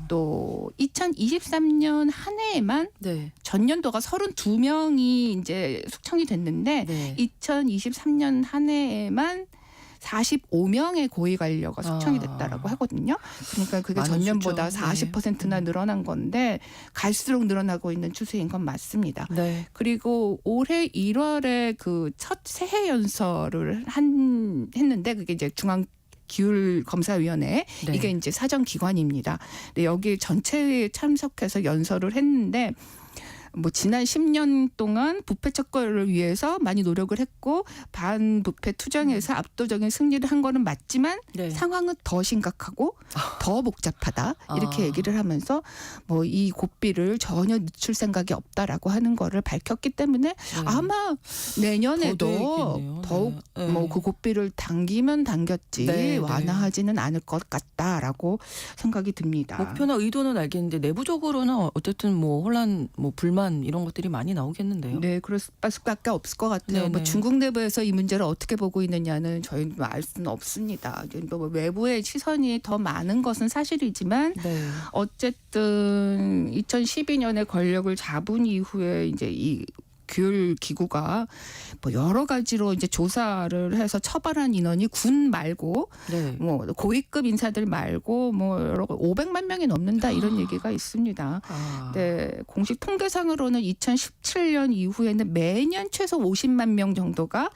또 2023년 한 해에만 네. 전년도가 32명이 이제 숙청이 됐는데 네. 2023년 한 해에만 45명의 고위 관료가 숙청이 됐다라고 하거든요. 그러니까 그게 많은 전년보다 수죠. 40%나 늘어난 건데 갈수록 늘어나고 있는 추세인 건 맞습니다. 네. 그리고 올해 1월에 그 첫 새해 연설을 했는데 그게 이제 중앙 기율검사위원회 네. 이게 이제 사정기관입니다. 근데 여기 전체에 참석해서 연설을 했는데 뭐 지난 10년 동안 부패 척결을 위해서 많이 노력을 했고 반부패 투쟁에서 압도적인 승리를 한 거는 맞지만 네. 상황은 더 심각하고 더 복잡하다 이렇게 얘기를 하면서 뭐 이 고삐를 전혀 늦출 생각이 없다라고 하는 거를 밝혔기 때문에 네. 아마 내년에도 더 돼 있겠네요. 더욱 네. 뭐 그 고삐를 당기면 당겼지 네, 완화하지는 않을 것 같다라고 생각이 듭니다. 목표나 의도는 알겠는데 내부적으로는 어쨌든 뭐 혼란, 뭐 불만 이런 것들이 많이 나오겠는데요. 네, 그럴 수밖에 없을 것 같아요. 네네. 뭐 중국 내부에서 이 문제를 어떻게 보고 있느냐는 저희는 알 수는 없습니다. 뭐 외부의 시선이 더 많은 것은 사실이지만 네. 어쨌든 2012년에 권력을 잡은 이후에 이제 이 규율 기구가 뭐 여러 가지로 이제 조사를 해서 처벌한 인원이 군 말고 네. 뭐 고위급 인사들 말고 뭐 여러 500만 명이 넘는다 이런 얘기가 있습니다. 아. 네, 공식 통계상으로는 2017년 이후에는 매년 최소 50만 명 정도가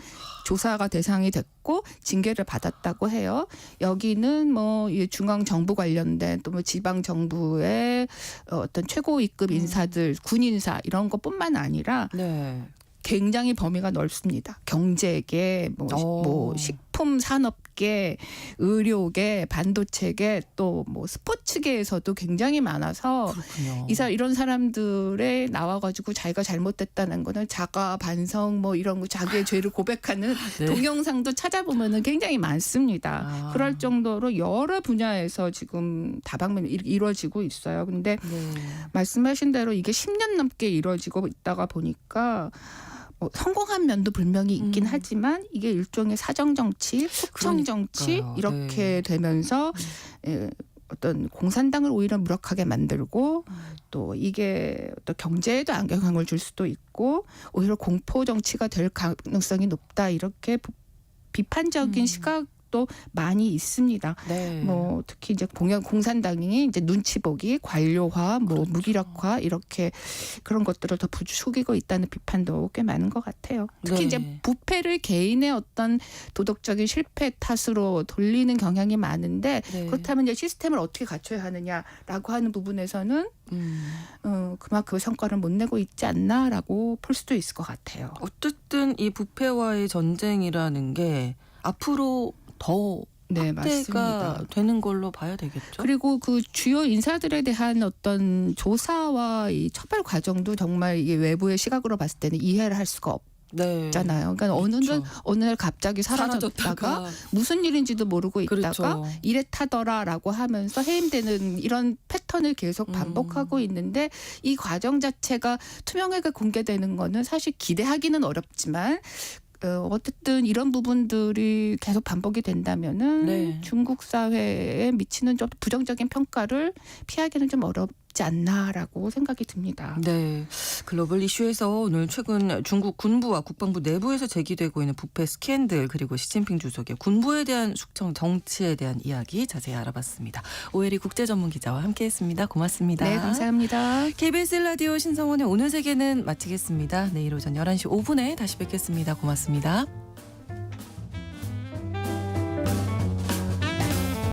조사가 대상이 됐고 징계를 받았다고 해요. 여기는 뭐 중앙 정부 관련된 또 뭐 지방 정부의 어떤 최고위급 인사들, 군 인사 이런 것뿐만 아니라 네. 굉장히 범위가 넓습니다. 경제계, 뭐 식품 산업계, 의료계, 반도체계 또 뭐 스포츠계에서도 굉장히 많아서 그렇군요. 이런 사람들에 나와가지고 자기가 잘못됐다는 거는 자가 반성 뭐 이런 거 자기의 죄를 고백하는 네. 동영상도 찾아보면은 굉장히 많습니다. 아. 그럴 정도로 여러 분야에서 지금 다방면이 이루어지고 있어요. 근데 네. 말씀하신 대로 이게 10년 넘게 이루어지고 있다가 보니까 성공한 면도 분명히 있긴 하지만 이게 일종의 사정 정치, 숙청 정치 그러니까요. 이렇게 네. 되면서 어떤 공산당을 오히려 무력하게 만들고 또 이게 또 경제에도 악영향을 줄 수도 있고 오히려 공포 정치가 될 가능성이 높다 이렇게 비판적인 시각도 많이 있습니다. 네. 뭐 특히 이제 공산당이 이제 눈치 보기, 관료화, 뭐 그렇죠. 무기력화 이렇게 그런 것들을 더 부추기고 있다는 비판도 꽤 많은 것 같아요. 특히 네. 이제 부패를 개인의 어떤 도덕적인 실패 탓으로 돌리는 경향이 많은데 네. 그렇다면 이제 시스템을 어떻게 갖춰야 하느냐라고 하는 부분에서는 그만큼 성과를 못 내고 있지 않나라고 볼 수도 있을 것 같아요. 어쨌든 이 부패와의 전쟁이라는 게 앞으로 더 네, 확대가 맞습니다. 되는 걸로 봐야 되겠죠. 그리고 그 주요 인사들에 대한 어떤 조사와 이 처벌 과정도 정말 이게 외부의 시각으로 봤을 때는 이해를 할 수가 네. 없잖아요. 그러니까 어느 날 갑자기 사라졌다가 무슨 일인지도 모르고 있다가 그렇죠. 이랬다더라라고 하면서 해임되는 이런 패턴을 계속 반복하고 있는데 이 과정 자체가 투명하게 공개되는 거는 사실 기대하기는 어렵지만 어쨌든 이런 부분들이 계속 반복이 된다면은 네. 중국 사회에 미치는 좀 부정적인 평가를 피하기는 좀 어렵지 않나라고 생각이 듭니다. 네, 글로벌 이슈에서 오늘 최근 중국 군부와 국방부 내부에서 제기되고 있는 부패 스캔들 그리고 시진핑 주석의 군부에 대한 숙청 정치에 대한 이야기 자세히 알아봤습니다. 오혜리 국제전문기자와 함께했습니다. 고맙습니다. 네, 감사합니다. KBS 라디오 신성원의 오늘 세계는 마치겠습니다. 내일 오전 11시 5분에 다시 뵙겠습니다. 고맙습니다.